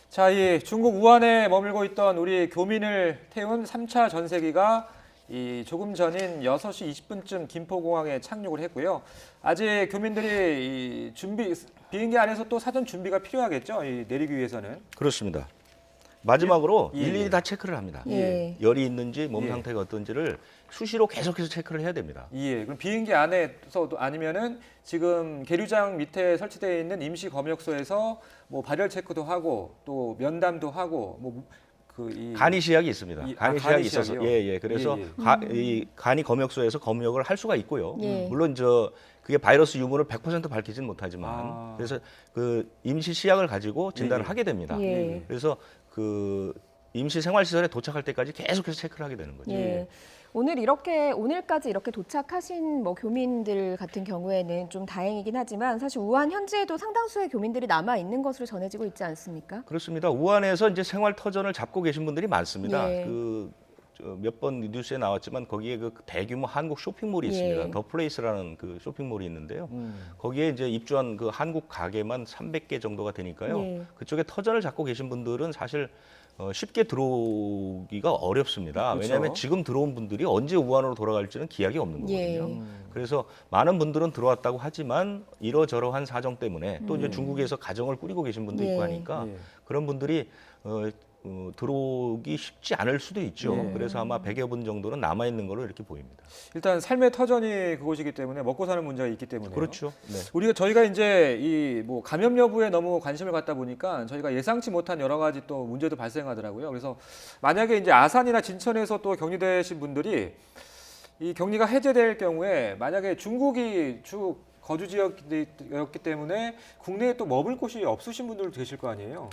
[SPEAKER 1] 자, 이 중국 우한에 머물고 있던 우리 교민을 태운 3차 전세기가 이 조금 전인 6시 20분쯤 김포공항에 착륙을 했고요. 아직 교민들이 이 비행기 안에서 또 사전 준비가 필요하겠죠. 이 내리기 위해서는.
[SPEAKER 3] 그렇습니다. 마지막으로
[SPEAKER 1] 예.
[SPEAKER 3] 일일이 다 체크를 합니다.
[SPEAKER 2] 예.
[SPEAKER 3] 열이 있는지 몸
[SPEAKER 1] 예.
[SPEAKER 3] 상태가 어떤지를 수시로 계속해서 체크를 해야 됩니다.
[SPEAKER 1] 예. 그럼 비행기 안에서도 아니면은 지금 계류장 밑에 설치되어 있는 임시 검역소에서 뭐 발열 체크도 하고 또 면담도 하고
[SPEAKER 3] 간이 시약이 있습니다. 간이 시약이 있어서
[SPEAKER 1] 시약이요?
[SPEAKER 3] 예. 그래서 이 간이 검역소에서 검역을 할 수가 있고요.
[SPEAKER 2] 예.
[SPEAKER 3] 물론 그게 바이러스 유무를 100% 밝히지는 못하지만 그래서 그 임시 시약을 가지고 진단을
[SPEAKER 1] 예.
[SPEAKER 3] 하게 됩니다.
[SPEAKER 2] 예.
[SPEAKER 3] 그래서 그 임시 생활시설에 도착할 때까지 계속해서 체크를 하게 되는 거죠.
[SPEAKER 2] 예. 오늘까지 이렇게 도착하신 교민들 같은 경우에는 좀 다행이긴 하지만 사실 우한 현지에도 상당수의 교민들이 남아 있는 것으로 전해지고 있지 않습니까?
[SPEAKER 3] 그렇습니다. 우한에서 이제 생활 터전을 잡고 계신 분들이 많습니다.
[SPEAKER 2] 예.
[SPEAKER 3] 몇 번 뉴스에 나왔지만 거기에 그 대규모 한국 쇼핑몰이 있습니다.
[SPEAKER 2] 예.
[SPEAKER 3] 더 플레이스라는 그 쇼핑몰이 있는데요. 거기에 이제 입주한 그 한국 가게만 300개 정도가 되니까요.
[SPEAKER 2] 예.
[SPEAKER 3] 그쪽에 터전을 잡고 계신 분들은 사실 쉽게 들어오기가 어렵습니다.
[SPEAKER 1] 그렇죠.
[SPEAKER 3] 왜냐하면 지금 들어온 분들이 언제 우한으로 돌아갈지는 기약이 없는 거거든요.
[SPEAKER 2] 예.
[SPEAKER 3] 그래서 많은 분들은 들어왔다고 하지만 이러저러한 사정 때문에 또 이제 중국에서 가정을 꾸리고 계신 분도
[SPEAKER 2] 예.
[SPEAKER 3] 있고 하니까
[SPEAKER 1] 예.
[SPEAKER 3] 그런 분들이 들어오기 쉽지 않을 수도 있죠.
[SPEAKER 1] 예.
[SPEAKER 3] 그래서 아마 100여 분 정도는 남아 있는 걸로 이렇게 보입니다.
[SPEAKER 1] 일단 삶의 터전이 그곳이기 때문에 먹고 사는 문제가 있기 때문에
[SPEAKER 3] 그렇죠. 네.
[SPEAKER 1] 저희가 이제 이 뭐 감염 여부에 너무 관심을 갖다 보니까 저희가 예상치 못한 여러 가지 또 문제도 발생하더라고요. 그래서 만약에 이제 아산이나 진천에서 또 격리되신 분들이 이 격리가 해제될 경우에 만약에 중국이 주 거주 지역이었기 때문에 국내에 또 머물 곳이 없으신 분들도 계실 거 아니에요.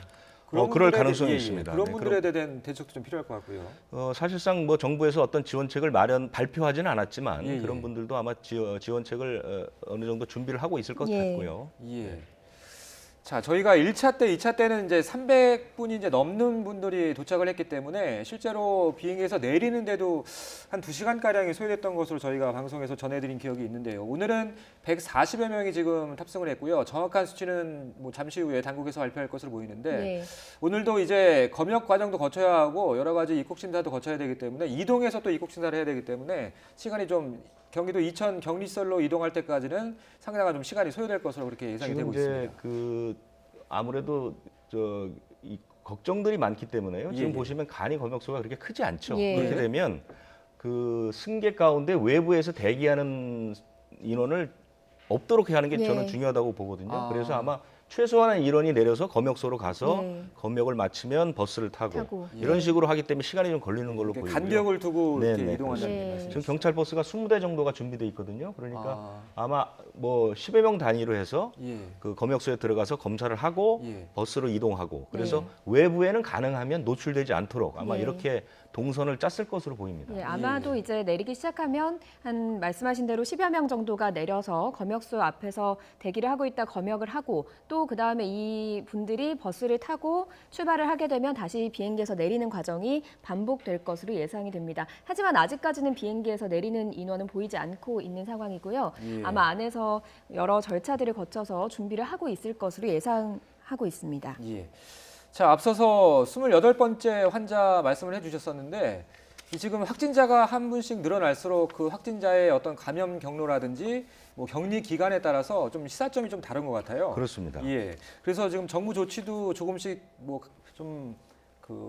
[SPEAKER 3] 그럴
[SPEAKER 1] 분들에
[SPEAKER 3] 가능성이
[SPEAKER 1] 예,
[SPEAKER 3] 있습니다.
[SPEAKER 1] 그런
[SPEAKER 3] 네,
[SPEAKER 1] 분들에 대한 대책도 좀 필요할 것 같고요.
[SPEAKER 3] 사실상 뭐 정부에서 어떤 지원책을 발표하지는 않았지만
[SPEAKER 1] 예, 예.
[SPEAKER 3] 그런 분들도 아마 지원책을 어느 정도 준비를 하고 있을 것
[SPEAKER 2] 예.
[SPEAKER 3] 같고요.
[SPEAKER 1] 예. 자, 저희가 1차 때, 2차 때는 이제 300분이 이제 넘는 분들이 도착을 했기 때문에 실제로 비행기에서 내리는데도 한 2시간 가량이 소요됐던 것으로 저희가 방송에서 전해드린 기억이 있는데요. 오늘은 140여 명이 지금 탑승을 했고요. 정확한 수치는 뭐 잠시 후에 당국에서 발표할 것으로 보이는데
[SPEAKER 2] 예.
[SPEAKER 1] 오늘도 이제 검역 과정도 거쳐야 하고 여러 가지 입국 심사도 거쳐야 되기 때문에 이동해서 또 입국 심사를 해야 되기 때문에 시간이 좀 경기도 이천 격리설로 이동할 때까지는 상당한 좀 시간이 소요될 것으로 그렇게 예상이
[SPEAKER 3] 지금
[SPEAKER 1] 되고
[SPEAKER 3] 이제
[SPEAKER 1] 있습니다.
[SPEAKER 3] 아무래도 이 걱정들이 많기 때문에요. 지금
[SPEAKER 1] 예, 예.
[SPEAKER 3] 보시면 간이 검역소가 그렇게 크지 않죠.
[SPEAKER 2] 예.
[SPEAKER 3] 그렇게 되면 그 승객 가운데 외부에서 대기하는 인원을 없도록 하는 게
[SPEAKER 2] 예.
[SPEAKER 3] 저는 중요하다고 보거든요.
[SPEAKER 1] 아.
[SPEAKER 3] 그래서 아마 최소한의 인원이 내려서 검역소로 가서
[SPEAKER 2] 예.
[SPEAKER 3] 검역을 마치면 버스를 타고
[SPEAKER 2] 타고.
[SPEAKER 3] 이런 식으로 하기 때문에 시간이 좀 걸리는 걸로 보이고요.
[SPEAKER 1] 간격을 두고 이렇게
[SPEAKER 3] 네네,
[SPEAKER 1] 이동한다는
[SPEAKER 2] 그렇습니다.
[SPEAKER 1] 말씀이시죠?
[SPEAKER 3] 지금 경찰 버스가 20대 정도가 준비돼 있거든요. 그러니까
[SPEAKER 1] 아.
[SPEAKER 3] 아마 뭐 10여 명 단위로 해서
[SPEAKER 1] 예.
[SPEAKER 3] 그 검역소에 들어가서 검사를 하고
[SPEAKER 1] 예.
[SPEAKER 3] 버스로 이동하고 그래서
[SPEAKER 2] 네.
[SPEAKER 3] 외부에는 가능하면 노출되지 않도록 아마
[SPEAKER 2] 네.
[SPEAKER 3] 이렇게 동선을 짰을 것으로 보입니다.
[SPEAKER 2] 예, 아마도 이제 내리기 시작하면 한 말씀하신 대로 10여 명 정도가 내려서 검역소 앞에서 대기를 하고 있다 검역을 하고 또 그다음에 이 분들이 버스를 타고 출발을 하게 되면 다시 비행기에서 내리는 과정이 반복될 것으로 예상이 됩니다. 하지만 아직까지는 비행기에서 내리는 인원은 보이지 않고 있는 상황이고요.
[SPEAKER 1] 예.
[SPEAKER 2] 아마 안에서 여러 절차들을 거쳐서 준비를 하고 있을 것으로 예상하고 있습니다.
[SPEAKER 1] 예. 자, 앞서서 28번째 환자 말씀을 해주셨었는데 이 지금 확진자가 한 분씩 늘어날수록 그 확진자의 어떤 감염 경로라든지 뭐 격리 기간에 따라서 좀 시사점이 좀 다른 것 같아요.
[SPEAKER 3] 그렇습니다.
[SPEAKER 1] 예. 그래서 지금 정부 조치도 조금씩 뭐 좀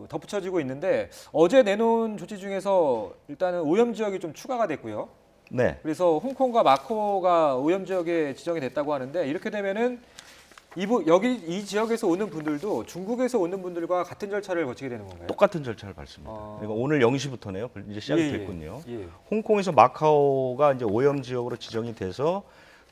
[SPEAKER 1] 덧붙여지고 있는데 어제 내놓은 조치 중에서 일단은 오염 지역이 좀 추가가 됐고요.
[SPEAKER 3] 네.
[SPEAKER 1] 그래서 홍콩과 마코가 오염 지역에 지정이 됐다고 하는데 이렇게 되면은 여기 이 지역에서 오는 분들도 중국에서 오는 분들과 같은 절차를 거치게 되는 건가요?
[SPEAKER 3] 똑같은 절차를 밟습니다. 그러니까 오늘 0시부터네요. 이제 시작이
[SPEAKER 1] 예, 예.
[SPEAKER 3] 됐군요.
[SPEAKER 1] 예.
[SPEAKER 3] 홍콩에서 마카오가 이제 오염 지역으로 지정이 돼서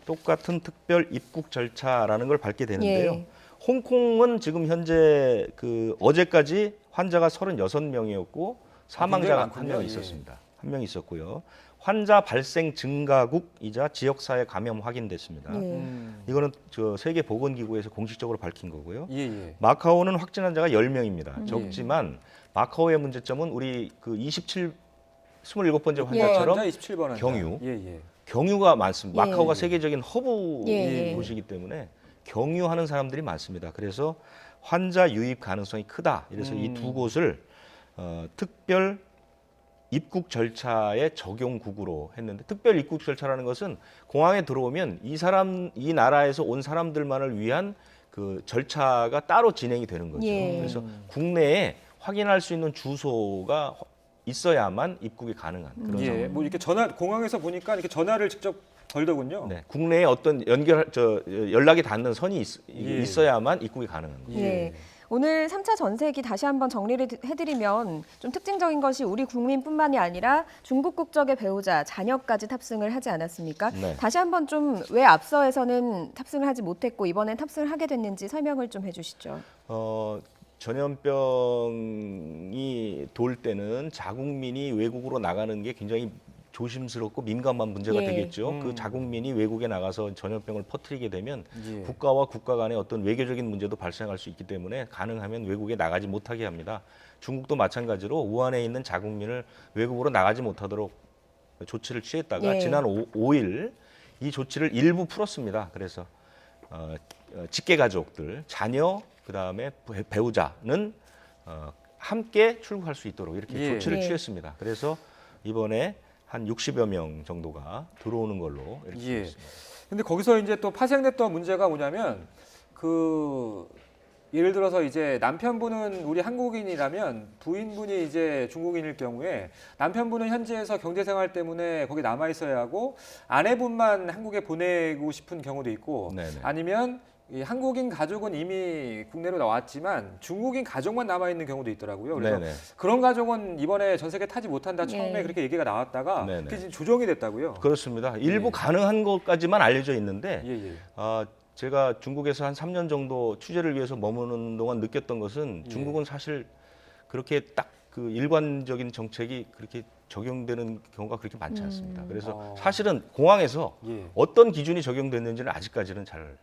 [SPEAKER 3] 똑같은 특별 입국 절차라는 걸 밟게 되는데요.
[SPEAKER 2] 예.
[SPEAKER 3] 홍콩은 지금 현재 그 어제까지 환자가 36명이었고 사망자가
[SPEAKER 1] 굉장히
[SPEAKER 3] 한 명
[SPEAKER 1] 많군요.
[SPEAKER 3] 있었습니다. 한 명 있었고요. 환자 발생 증가국이자 지역사회 감염 확인됐습니다.
[SPEAKER 2] 예.
[SPEAKER 3] 이거는 저 세계보건기구에서 공식적으로 밝힌 거고요.
[SPEAKER 1] 예, 예.
[SPEAKER 3] 마카오는 확진 환자가 10명입니다. 적지만 마카오의 문제점은 우리 그 27번째 환자처럼
[SPEAKER 1] 환자 27번 환자.
[SPEAKER 3] 경유.
[SPEAKER 1] 예, 예.
[SPEAKER 3] 경유가 많습니다.
[SPEAKER 2] 예.
[SPEAKER 3] 마카오가 세계적인 허브
[SPEAKER 2] 예, 예.
[SPEAKER 3] 도시이기 때문에 경유하는 사람들이 많습니다. 그래서 환자 유입 가능성이 크다. 그래서 이 두 곳을 특별 입국 절차의 적용국으로 했는데 특별 입국 절차라는 것은 공항에 들어오면 이 나라에서 온 사람들만을 위한 그 절차가 따로 진행이 되는 거죠.
[SPEAKER 2] 예.
[SPEAKER 3] 그래서 국내에 확인할 수 있는 주소가 있어야만 입국이 가능한 그런
[SPEAKER 1] 예.
[SPEAKER 3] 상황.
[SPEAKER 1] 뭐 이렇게 공항에서 보니까 이렇게 전화를 직접 걸더군요.
[SPEAKER 3] 네, 국내에 어떤 연락이 닿는 선이 있어야만 입국이 가능한 거죠.
[SPEAKER 2] 예. 오늘 3차 전세기 다시 한번 정리를 해드리면 좀 특징적인 것이 우리 국민뿐만이 아니라 중국 국적의 배우자, 자녀까지 탑승을 하지 않았습니까?
[SPEAKER 3] 네.
[SPEAKER 2] 다시 한번 좀 왜 앞서에서는 탑승을 하지 못했고 이번엔 탑승을 하게 됐는지 설명을 좀 해주시죠.
[SPEAKER 3] 전염병이 돌 때는 자국민이 외국으로 나가는 게 굉장히 조심스럽고 민감한 문제가
[SPEAKER 2] 예.
[SPEAKER 3] 되겠죠. 그 자국민이 외국에 나가서 전염병을 퍼뜨리게 되면
[SPEAKER 1] 예.
[SPEAKER 3] 국가와 국가 간의 어떤 외교적인 문제도 발생할 수 있기 때문에 가능하면 외국에 나가지 못하게 합니다. 중국도 마찬가지로 우한에 있는 자국민을 외국으로 나가지 못하도록 조치를 취했다가
[SPEAKER 2] 예.
[SPEAKER 3] 지난 5일 이 조치를 일부 풀었습니다. 그래서 직계 가족들, 자녀, 그다음에 배우자는 함께 출국할 수 있도록 이렇게
[SPEAKER 1] 예.
[SPEAKER 3] 조치를
[SPEAKER 2] 예.
[SPEAKER 3] 취했습니다. 그래서 이번에 한 60여 명 정도가 들어오는 걸로 이렇게
[SPEAKER 1] 예.
[SPEAKER 3] 됐습니다.
[SPEAKER 1] 근데 거기서 이제 또 파생됐던 문제가 뭐냐면 예를 들어서 이제 남편분은 우리 한국인이라면 부인분이 이제 중국인일 경우에 남편분은 현지에서 경제생활 때문에 거기 남아 있어야 하고 아내분만 한국에 보내고 싶은 경우도 있고
[SPEAKER 3] 네네.
[SPEAKER 1] 아니면 이 한국인 가족은 이미 국내로 나왔지만 중국인 가족만 남아 있는 경우도 있더라고요. 그래서
[SPEAKER 3] 네네.
[SPEAKER 1] 그런 가족은 이번에 전세계 타지 못한다 처음에
[SPEAKER 2] 예.
[SPEAKER 1] 그렇게 얘기가 나왔다가
[SPEAKER 3] 네네.
[SPEAKER 1] 그게 지금 조정이 됐다고요.
[SPEAKER 3] 그렇습니다. 일부
[SPEAKER 1] 예.
[SPEAKER 3] 가능한 것까지만 알려져 있는데
[SPEAKER 1] 예, 예.
[SPEAKER 3] 제가 중국에서 한 3년 정도 취재를 위해서 머무는 동안 느꼈던 것은
[SPEAKER 1] 예.
[SPEAKER 3] 중국은 사실 그렇게 딱 그 일관적인 정책이 그렇게 적용되는 경우가 그렇게 많지 않습니다. 그래서 사실은 공항에서
[SPEAKER 1] 예.
[SPEAKER 3] 어떤 기준이 적용됐는지는 아직까지는 잘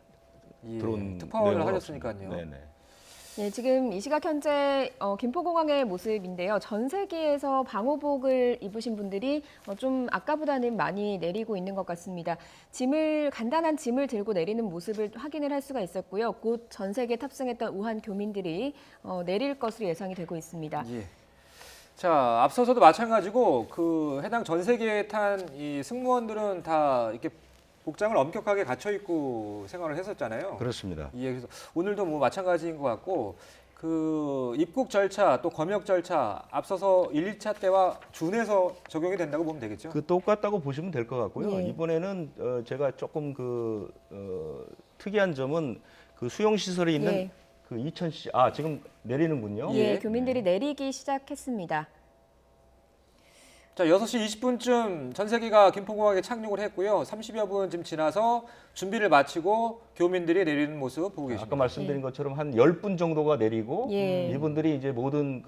[SPEAKER 1] 예.
[SPEAKER 3] 들어온
[SPEAKER 1] 특파원을
[SPEAKER 3] 내용은
[SPEAKER 1] 하셨으니까요.
[SPEAKER 3] 없습니다. 네네.
[SPEAKER 2] 네, 지금 이 시각 현재 김포공항의 모습인데요. 전세기에서 방호복을 입으신 분들이 좀 아까보다는 많이 내리고 있는 것 같습니다. 간단한 짐을 들고 내리는 모습을 확인을 할 수가 있었고요. 곧 전세기에 탑승했던 우한 교민들이 내릴 것으로 예상이 되고 있습니다.
[SPEAKER 1] 예. 자, 앞서서도 마찬가지고 해당 전세기에 탄 이 승무원들은 다 이렇게 복장을 엄격하게 갖춰 입고 생활을 했었잖아요.
[SPEAKER 3] 그렇습니다.
[SPEAKER 1] 예, 그래서 오늘도 뭐 마찬가지인 것 같고 입국 절차 또 검역 절차 앞서서 1, 2차 때와 준해서 적용이 된다고 보면 되겠죠.
[SPEAKER 3] 똑같다고 보시면 될 것 같고요.
[SPEAKER 2] 예.
[SPEAKER 3] 이번에는 제가 조금 특이한 점은 수용 시설에 있는
[SPEAKER 2] 예.
[SPEAKER 3] 이천시 지금 내리는군요.
[SPEAKER 2] 예,
[SPEAKER 1] 예.
[SPEAKER 2] 교민들이 내리기 시작했습니다.
[SPEAKER 1] 자, 6시 20분쯤 전세기가 김포공항에 착륙을 했고요. 30여 분 지금 지나서 준비를 마치고 교민들이 내리는 모습 보고 계십니다.
[SPEAKER 3] 아까 말씀드린 것처럼 한 10분 정도가 내리고
[SPEAKER 2] 예.
[SPEAKER 3] 이분들이 이제 모든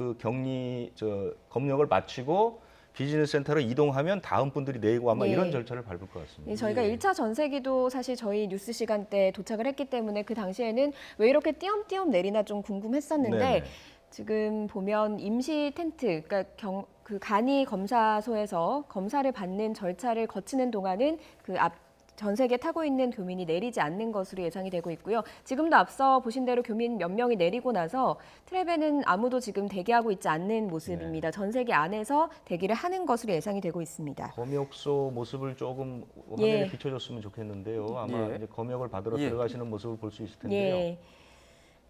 [SPEAKER 3] 검역을 마치고 비즈니스 센터로 이동하면 다음 분들이 내리고 아마
[SPEAKER 2] 예.
[SPEAKER 3] 이런 절차를 밟을 것 같습니다.
[SPEAKER 2] 예, 저희가 1차 전세기도 사실 저희 뉴스 시간대에 도착을 했기 때문에 그 당시에는 왜 이렇게 띄엄띄엄 내리나 좀 궁금했었는데
[SPEAKER 3] 네네.
[SPEAKER 2] 지금 보면 임시 텐트, 그러니까 간이 검사소에서 검사를 받는 절차를 거치는 동안은 전세기에 타고 있는 교민이 내리지 않는 것으로 예상이 되고 있고요. 지금도 앞서 보신 대로 교민 몇 명이 내리고 나서 트랩에는 아무도 지금 대기하고 있지 않는 모습입니다. 전세기 안에서 대기를 하는 것으로 예상이 되고 있습니다.
[SPEAKER 3] 검역소 모습을 조금
[SPEAKER 2] 예.
[SPEAKER 3] 화면에 비춰줬으면 좋겠는데요. 아마
[SPEAKER 1] 예.
[SPEAKER 3] 이제 검역을 받으러
[SPEAKER 1] 예.
[SPEAKER 3] 들어가시는 모습을 볼 수 있을 텐데요.
[SPEAKER 2] 예.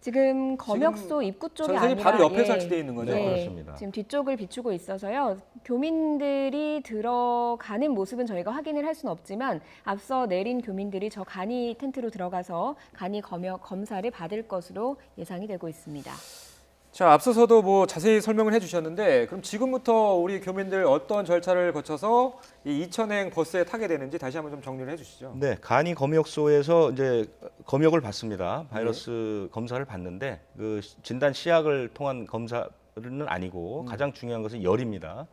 [SPEAKER 2] 지금 검역소 입구 쪽이
[SPEAKER 1] 전선이
[SPEAKER 2] 아니라
[SPEAKER 1] 바로 옆에
[SPEAKER 2] 예,
[SPEAKER 1] 설치되어 있는 거죠?
[SPEAKER 3] 네, 그렇습니다.
[SPEAKER 2] 지금 뒤쪽을 비추고 있어서요. 교민들이 들어가는 모습은 저희가 확인을 할 수는 없지만 앞서 내린 교민들이 저 간이 텐트로 들어가서 간이 검사를 받을 것으로 예상이 되고 있습니다.
[SPEAKER 1] 자, 앞서서도 뭐 자세히 설명을 해주셨는데 그럼 지금부터 우리 교민들 어떤 절차를 거쳐서 이 이천행 버스에 타게 되는지 다시 한번 좀 정리를 해주시죠.
[SPEAKER 3] 네, 간이 검역소에서 이제 검역을 받습니다. 바이러스 검사를 받는데 그 진단 시약을 통한 검사는 아니고 가장 중요한 것은 열입니다.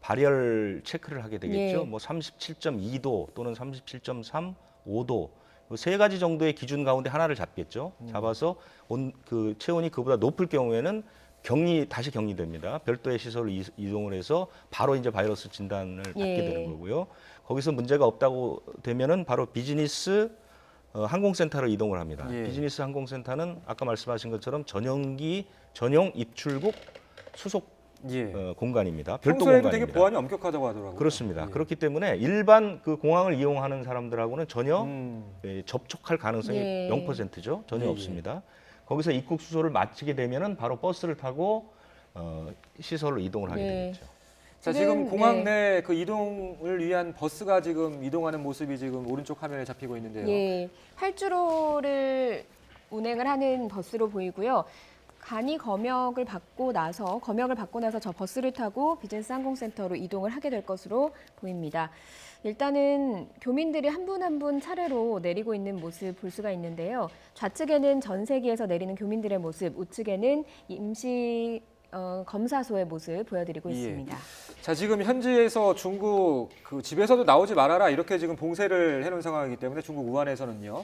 [SPEAKER 3] 발열 체크를 하게 되겠죠.
[SPEAKER 2] 예.
[SPEAKER 3] 뭐 37.2도 또는 37.3, 5도 세 가지 정도의 기준 가운데 하나를 잡겠죠. 잡아서 그 체온이 그보다 높을 경우에는 다시 격리됩니다. 별도의 시설로 이동을 해서 바로 이제 바이러스 진단을 받게
[SPEAKER 2] 예.
[SPEAKER 3] 되는 거고요. 거기서 문제가 없다고 되면은 바로 비즈니스 항공센터로 이동을 합니다.
[SPEAKER 1] 예.
[SPEAKER 3] 비즈니스 항공센터는 아까 말씀하신 것처럼 전용기 전용 입출국 수속
[SPEAKER 1] 예.
[SPEAKER 3] 공간입니다. 별도
[SPEAKER 1] 평소에도
[SPEAKER 3] 공간입니다.
[SPEAKER 1] 되게 보안이 엄격하다고 하더라고요.
[SPEAKER 3] 그렇습니다.
[SPEAKER 1] 예.
[SPEAKER 3] 그렇기 때문에 일반 그 공항을 이용하는 사람들하고는 전혀 접촉할 가능성이
[SPEAKER 2] 예.
[SPEAKER 3] 0%죠. 전혀
[SPEAKER 1] 예, 예.
[SPEAKER 3] 없습니다. 거기서 입국 수소를 마치게 되면은 바로 버스를 타고 시설로 이동을 하게
[SPEAKER 2] 예.
[SPEAKER 3] 되겠죠.
[SPEAKER 1] 자, 지금 공항
[SPEAKER 2] 네.
[SPEAKER 1] 내 그 이동을 위한 버스가 지금 이동하는 모습이 지금 오른쪽 화면에 잡히고 있는데요.
[SPEAKER 2] 예, 활주로를 운행을 하는 버스로 보이고요. 간이 검역을 받고 나서 저 버스를 타고 비즈니스 항공센터로 이동을 하게 될 것으로 보입니다. 일단은 교민들이 한 분 한 분 차례로 내리고 있는 모습 볼 수가 있는데요. 좌측에는 전세기에서 내리는 교민들의 모습, 우측에는 임시 검사소의 모습 보여드리고
[SPEAKER 1] 예.
[SPEAKER 2] 있습니다.
[SPEAKER 1] 자, 지금 현지에서 중국 그 집에서도 나오지 말아라 이렇게 지금 봉쇄를 해놓은 상황이기 때문에 중국 우한에서는요.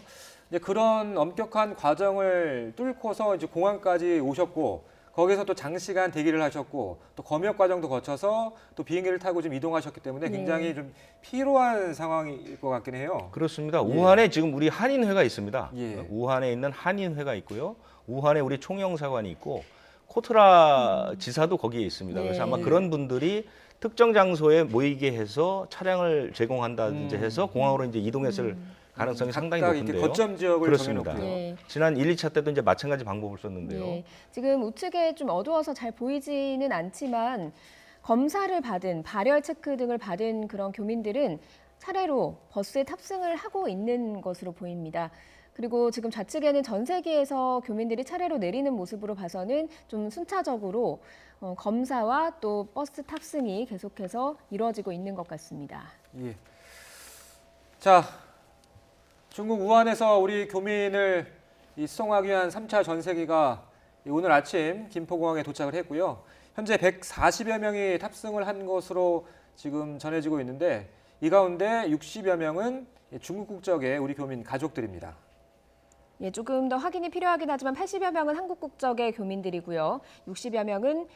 [SPEAKER 1] 이제 그런 엄격한 과정을 뚫고서 이제 공항까지 오셨고 거기서 또 장시간 대기를 하셨고 또 검역 과정도 거쳐서 또 비행기를 타고 좀 이동하셨기 때문에 굉장히 좀 피로한 상황일 것 같긴 해요.
[SPEAKER 3] 그렇습니다. 우한에 지금 우리 한인회가 있습니다.
[SPEAKER 1] 예.
[SPEAKER 3] 우한에 있는 한인회가 있고요. 우한에 우리 총영사관이 있고 코트라 지사도 거기에 있습니다. 그래서 아마 그런 분들이 특정 장소에 모이게 해서 차량을 제공한다든지 해서 공항으로 이제 이동했을 가능성이 상당히
[SPEAKER 1] 각각
[SPEAKER 3] 높은데요.
[SPEAKER 1] 이렇게 거점 지역을
[SPEAKER 3] 그렇습니다.
[SPEAKER 1] 정해놓고요.
[SPEAKER 2] 예.
[SPEAKER 3] 지난 1, 2차 때도 이제 마찬가지 방법을 썼는데요.
[SPEAKER 2] 예, 지금 우측에 좀 어두워서 잘 보이지는 않지만 검사를 받은 발열 체크 등을 받은 그런 교민들은 차례로 버스에 탑승을 하고 있는 것으로 보입니다. 그리고 지금 좌측에는 전세기에서 교민들이 차례로 내리는 모습으로 봐서는 좀 순차적으로 검사와 또 버스 탑승이 계속해서 이루어지고 있는 것 같습니다.
[SPEAKER 1] 예. 자, 중국 우한에서 우리 교민을 수송하기 위한 3차 전세기가 오늘 아침 김포공항에 도착을 했고요. 현재 140여 명이 탑승을 한 것으로 지금 전해지고 있는데 이 가운데 60여 명은 중국 국적의 우리 교민 가족들입니다.
[SPEAKER 2] 예, 조금 더 확인이 필요하긴 하지만 80여 명은 한국 국적의 교민들이고요. 60여 명은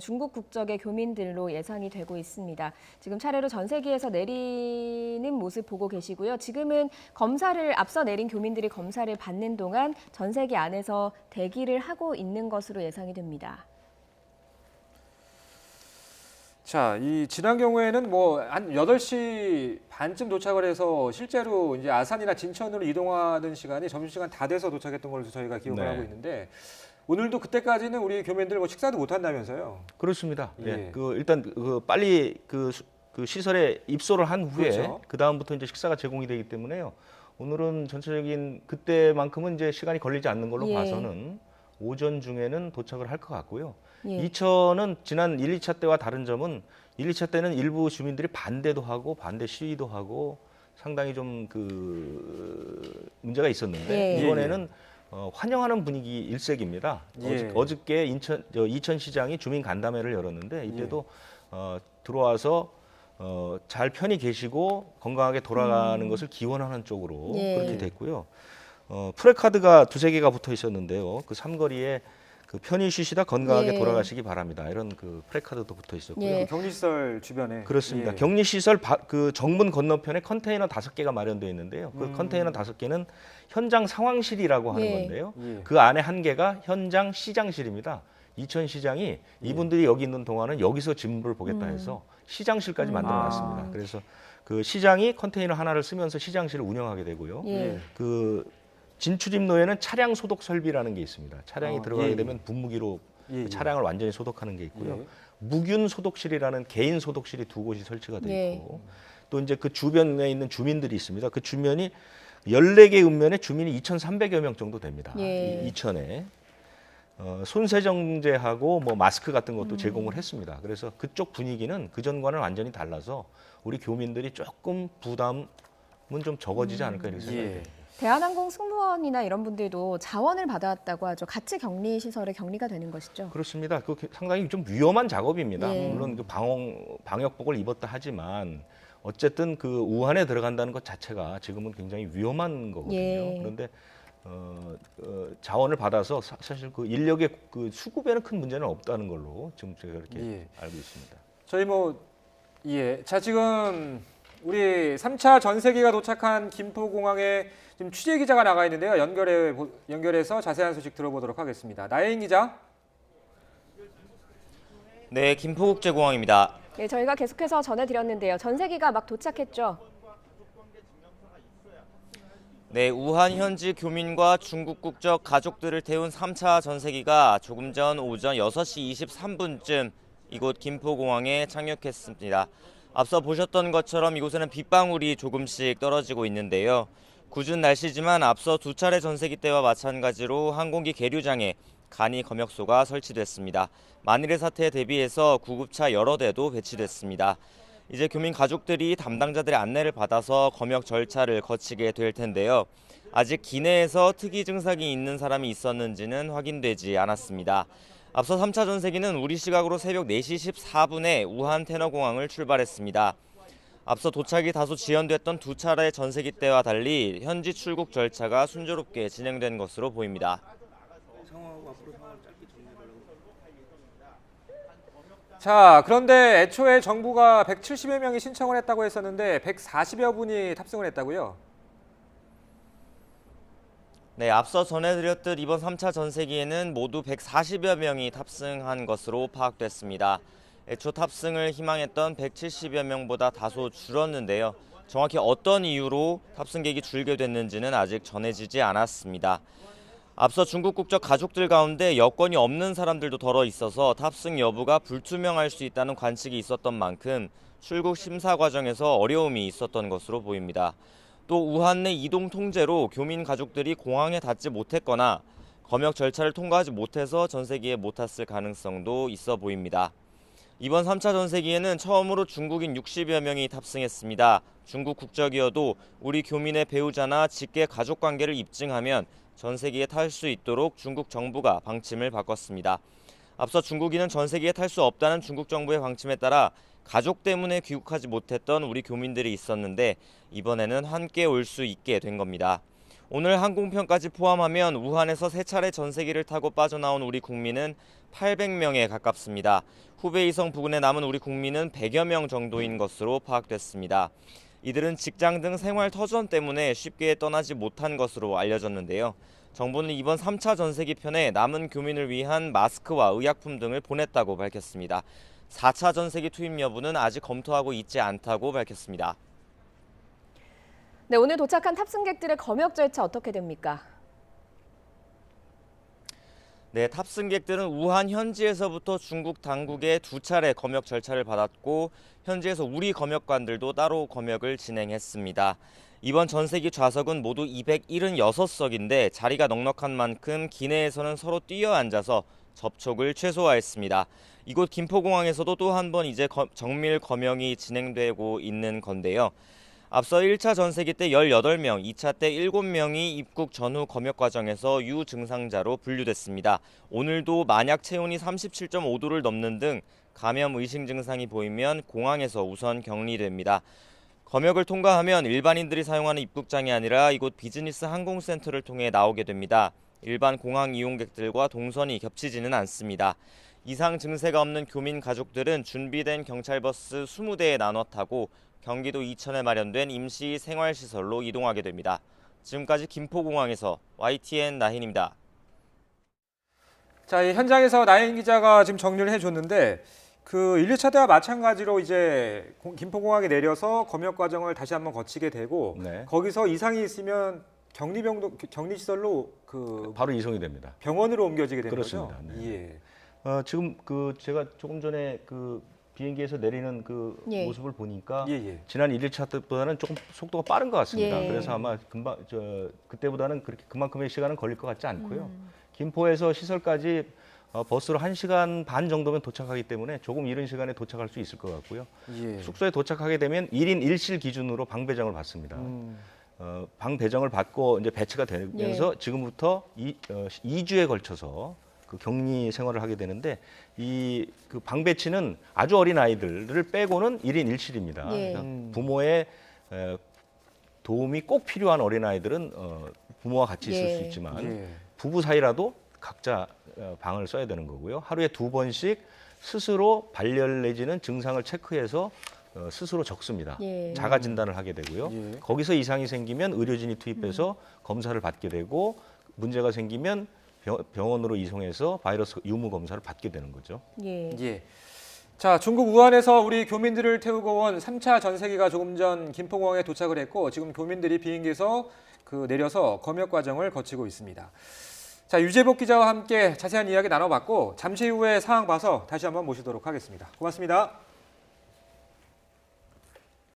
[SPEAKER 2] 중국 국적의 교민들로 예상이 되고 있습니다. 지금 차례로 전세기에서 내리는 모습 보고 계시고요. 지금은 앞서 내린 교민들이 검사를 받는 동안 전세기 안에서 대기를 하고 있는 것으로 예상이 됩니다.
[SPEAKER 1] 자, 지난 경우에는 뭐 한 8시 반쯤 도착을 해서 실제로 이제 아산이나 진천으로 이동하는 시간이 점심시간 다 돼서 도착했던 걸로 저희가 기억을
[SPEAKER 3] 네.
[SPEAKER 1] 하고 있는데 오늘도 그때까지는 우리 교민들 뭐 식사도 못 한다면서요.
[SPEAKER 3] 그렇습니다.
[SPEAKER 1] 예.
[SPEAKER 3] 예. 일단 빨리 그 시설에 입소를 한 후에
[SPEAKER 1] 그렇죠.
[SPEAKER 3] 그 다음부터 이제 식사가 제공이 되기 때문에요. 오늘은 전체적인 그때만큼은 이제 시간이 걸리지 않는 걸로
[SPEAKER 2] 예.
[SPEAKER 3] 봐서는 오전 중에는 도착을 할 것 같고요.
[SPEAKER 2] 예.
[SPEAKER 3] 이천은 지난 1, 2차 때와 다른 점은 1, 2차 때는 일부 주민들이 반대도 하고 반대 시위도 하고 상당히 좀 문제가 있었는데
[SPEAKER 2] 예.
[SPEAKER 3] 이번에는 환영하는 분위기 일색입니다.
[SPEAKER 1] 예.
[SPEAKER 3] 어저께 이천시장이 주민 간담회를 열었는데 이때도 들어와서 잘 편히 계시고 건강하게 돌아가는 것을 기원하는 쪽으로
[SPEAKER 2] 예.
[SPEAKER 3] 그렇게 됐고요. 프레카드가 2-3개가 붙어 있었는데요. 그 삼거리에 그 편히 쉬시다 건강하게
[SPEAKER 2] 예.
[SPEAKER 3] 돌아가시기 바랍니다. 이런 그 프레카드도 붙어 있었고요.
[SPEAKER 2] 예.
[SPEAKER 1] 격리시설 주변에.
[SPEAKER 3] 그렇습니다.
[SPEAKER 1] 예.
[SPEAKER 3] 격리시설 그 정문 건너편에 컨테이너 5개가 마련되어 있는데요. 그 컨테이너 5개는 현장 상황실이라고 하는
[SPEAKER 2] 예.
[SPEAKER 3] 건데요.
[SPEAKER 1] 예.
[SPEAKER 3] 그 안에 1개가 현장 시장실입니다. 이천시장이 이분들이 여기 있는 동안은 여기서 진물을 보겠다 해서 시장실까지 만들어놨습니다. 그래서 그 시장이 컨테이너 하나를 쓰면서 시장실을 운영하게 되고요.
[SPEAKER 2] 예.
[SPEAKER 3] 그 진출입로에는 차량 소독 설비라는 게 있습니다. 차량이 들어가게
[SPEAKER 1] 예, 예.
[SPEAKER 3] 되면 분무기로
[SPEAKER 1] 예, 예.
[SPEAKER 3] 차량을 완전히 소독하는 게 있고요.
[SPEAKER 1] 예.
[SPEAKER 3] 무균 소독실이라는 개인 소독실이 2곳이 설치가 돼
[SPEAKER 2] 예.
[SPEAKER 3] 있고 또 이제 그 주변에 있는 주민들이 있습니다. 그 주변이 14개 읍면에 주민이 2,300여 명 정도 됩니다.
[SPEAKER 2] 예.
[SPEAKER 3] 이천에 손세정제하고 뭐 마스크 같은 것도 제공을 했습니다. 그래서 그쪽 분위기는 그 전과는 완전히 달라서 우리 교민들이 조금 부담은 좀 적어지지 않을까 이렇게 생각이
[SPEAKER 1] 예.
[SPEAKER 3] 됩니다.
[SPEAKER 2] 대한항공 승무원이나 이런 분들도 자원을 받아왔다고 하죠. 같이 격리 시설에 격리가 되는 것이죠.
[SPEAKER 3] 그렇습니다. 그 상당히 좀 위험한 작업입니다.
[SPEAKER 2] 예.
[SPEAKER 3] 물론 그 방역복을 입었다 하지만 어쨌든 그 우한에 들어간다는 것 자체가 지금은 굉장히 위험한 거거든요.
[SPEAKER 2] 예.
[SPEAKER 3] 그런데 자원을 받아서 사실 그 인력의 그 수급에는 큰 문제는 없다는 걸로 지금 제가 이렇게
[SPEAKER 1] 예.
[SPEAKER 3] 알고 있습니다.
[SPEAKER 1] 저희 자 지금 우리 3차 전세기가 도착한 김포공항에 지금 취재 기자가 나가 있는데요. 연결해서 자세한 소식 들어보도록 하겠습니다. 나혜인 기자.
[SPEAKER 4] 네, 김포국제공항입니다.
[SPEAKER 2] 네, 저희가 계속해서 전해드렸는데요. 전세기가 막 도착했죠.
[SPEAKER 4] 네, 우한 현지 교민과 중국 국적 가족들을 태운 3차 전세기가 조금 전 오전 6시 23분쯤 이곳 김포공항에 착륙했습니다. 앞서 보셨던 것처럼 이곳에는 빗방울이 조금씩 떨어지고 있는데요. 궂은 날씨지만 앞서 두 차례 전세기 때와 마찬가지로 항공기 계류장에 간이 검역소가 설치됐습니다. 만일의 사태에 대비해서 구급차 여러 대도 배치됐습니다. 이제 교민 가족들이 담당자들의 안내를 받아서 검역 절차를 거치게 될 텐데요. 아직 기내에서 특이 증상이 있는 사람이 있었는지는 확인되지 않았습니다. 앞서 3차 전세기는 우리 시각으로 새벽 4시 14분에 우한 테너공항을 출발했습니다. 앞서 도착이 다소 지연됐던 두 차례 전세기 때와 달리 현지 출국 절차가 순조롭게 진행된 것으로 보입니다.
[SPEAKER 1] 자, 그런데 애초에 정부가 170여 명이 신청을 했다고 했었는데 140여 분이 탑승을 했다고요?
[SPEAKER 4] 네, 앞서 전해드렸듯 이번 3차 전세기에는 모두 140여 명이 탑승한 것으로 파악됐습니다. 애초 탑승을 희망했던 170여 명보다 다소 줄었는데요. 정확히 어떤 이유로 탑승객이 줄게 됐는지는 아직 전해지지 않았습니다. 앞서 중국 국적 가족들 가운데 여권이 없는 사람들도 덜어 있어서 탑승 여부가 불투명할 수 있다는 관측이 있었던 만큼 출국 심사 과정에서 어려움이 있었던 것으로 보입니다. 또 우한 내 이동 통제로 교민 가족들이 공항에 닿지 못했거나 검역 절차를 통과하지 못해서 전세기에 못 탔을 가능성도 있어 보입니다. 이번 3차 전세기에는 처음으로 중국인 60여 명이 탑승했습니다. 중국 국적이어도 우리 교민의 배우자나 직계 가족 관계를 입증하면 전세기에 탈 수 있도록 중국 정부가 방침을 바꿨습니다. 앞서 중국인은 전세기에 탈 수 없다는 중국 정부의 방침에 따라 가족 때문에 귀국하지 못했던 우리 교민들이 있었는데 이번에는 함께 올 수 있게 된 겁니다. 오늘 항공편까지 포함하면 우한에서 세 차례 전세기를 타고 빠져나온 우리 국민은 800명에 가깝습니다. 후베이성 부근에 남은 우리 국민은 100여 명 정도인 것으로 파악됐습니다. 이들은 직장 등 생활 터전 때문에 쉽게 떠나지 못한 것으로 알려졌는데요. 정부는 이번 3차 전세기 편에 남은 교민을 위한 마스크와 의약품 등을 보냈다고 밝혔습니다. 4차 전세기 투입 여부는 아직 검토하고 있지 않다고 밝혔습니다.
[SPEAKER 2] 네, 오늘 도착한 탑승객들의 검역 절차 어떻게 됩니까?
[SPEAKER 4] 네, 탑승객들은 우한 현지에서부터 중국 당국의 두 차례 검역 절차를 받았고 현지에서 우리 검역관들도 따로 검역을 진행했습니다. 이번 전세기 좌석은 모두 276석인데 자리가 넉넉한 만큼 기내에서는 서로 뛰어 앉아서 접촉을 최소화했습니다. 이곳 김포공항에서도 또 한 번 이제 정밀 검역이 진행되고 있는 건데요. 앞서 1차 전세기 때 18명, 2차 때 7명이 입국 전후 검역 과정에서 유증상자로 분류됐습니다. 오늘도 만약 체온이 37.5도를 넘는 등 감염 의심 증상이 보이면 공항에서 우선 격리됩니다. 검역을 통과하면 일반인들이 사용하는 입국장이 아니라 이곳 비즈니스 항공센터를 통해 나오게 됩니다. 일반 공항 이용객들과 동선이 겹치지는 않습니다. 이상 증세가 없는 교민 가족들은 준비된 경찰버스 20대에 나눠 타고 경기도 이천에 마련된 임시 생활시설로 이동하게 됩니다. 지금까지 김포공항에서 YTN 나힌입니다.
[SPEAKER 1] 자, 이 현장에서 나혜인 기자가 지금 정리를 해줬는데 그 1, 2차 때와 마찬가지로 이제 김포공항에 내려서 검역 과정을 다시 한번 거치게 되고
[SPEAKER 3] 네.
[SPEAKER 1] 거기서 이상이 있으면 격리시설로 그
[SPEAKER 3] 바로 이송이 됩니다.
[SPEAKER 1] 병원으로 옮겨지게 되는
[SPEAKER 3] 그렇습니다.
[SPEAKER 1] 거죠?
[SPEAKER 3] 네.
[SPEAKER 1] 예.
[SPEAKER 3] 지금 제가 조금 전에 비행기에서 내리는
[SPEAKER 2] 예.
[SPEAKER 3] 모습을 보니까
[SPEAKER 1] 예.
[SPEAKER 3] 지난 1일차 때보다는 조금 속도가 빠른 것 같습니다.
[SPEAKER 2] 예.
[SPEAKER 3] 그래서 아마 금방 그때보다는 그렇게 그만큼의 시간은 걸릴 것 같지 않고요. 김포에서 시설까지 버스로 1시간 반 정도면 도착하기 때문에 조금 이른 시간에 도착할 수 있을 것 같고요.
[SPEAKER 1] 예.
[SPEAKER 3] 숙소에 도착하게 되면 1인 1실 기준으로 방 배정을 받습니다. 방 배정을 받고 이제 배치가 되면서 지금부터 2주에 걸쳐서 그 격리 생활을 하게 되는데 그 방 배치는 아주 어린 아이들을 빼고는 1인 1실입니다.
[SPEAKER 2] 예.
[SPEAKER 3] 그러니까 부모의 도움이 꼭 필요한 어린 아이들은 부모와 같이 있을
[SPEAKER 2] 예.
[SPEAKER 3] 수 있지만
[SPEAKER 1] 예.
[SPEAKER 3] 부부 사이라도 각자 방을 써야 되는 거고요. 하루에 2번씩 스스로 발열 내지는 증상을 체크해서 스스로 적습니다.
[SPEAKER 2] 예.
[SPEAKER 3] 자가 진단을 하게 되고요.
[SPEAKER 1] 예.
[SPEAKER 3] 거기서 이상이 생기면 의료진이 투입해서 검사를 받게 되고 문제가 생기면 병원으로 이송해서 바이러스 유무 검사를 받게 되는 거죠.
[SPEAKER 2] 예.
[SPEAKER 1] 예. 자, 중국 우한에서 우리 교민들을 태우고 온 3차 전세기가 조금 전 김포공항에 도착을 했고 지금 교민들이 비행기에서 내려서 검역 과정을 거치고 있습니다. 자, 유재복 기자와 함께 자세한 이야기 나눠봤고 잠시 후에 상황 봐서 다시 한번 모시도록 하겠습니다. 고맙습니다.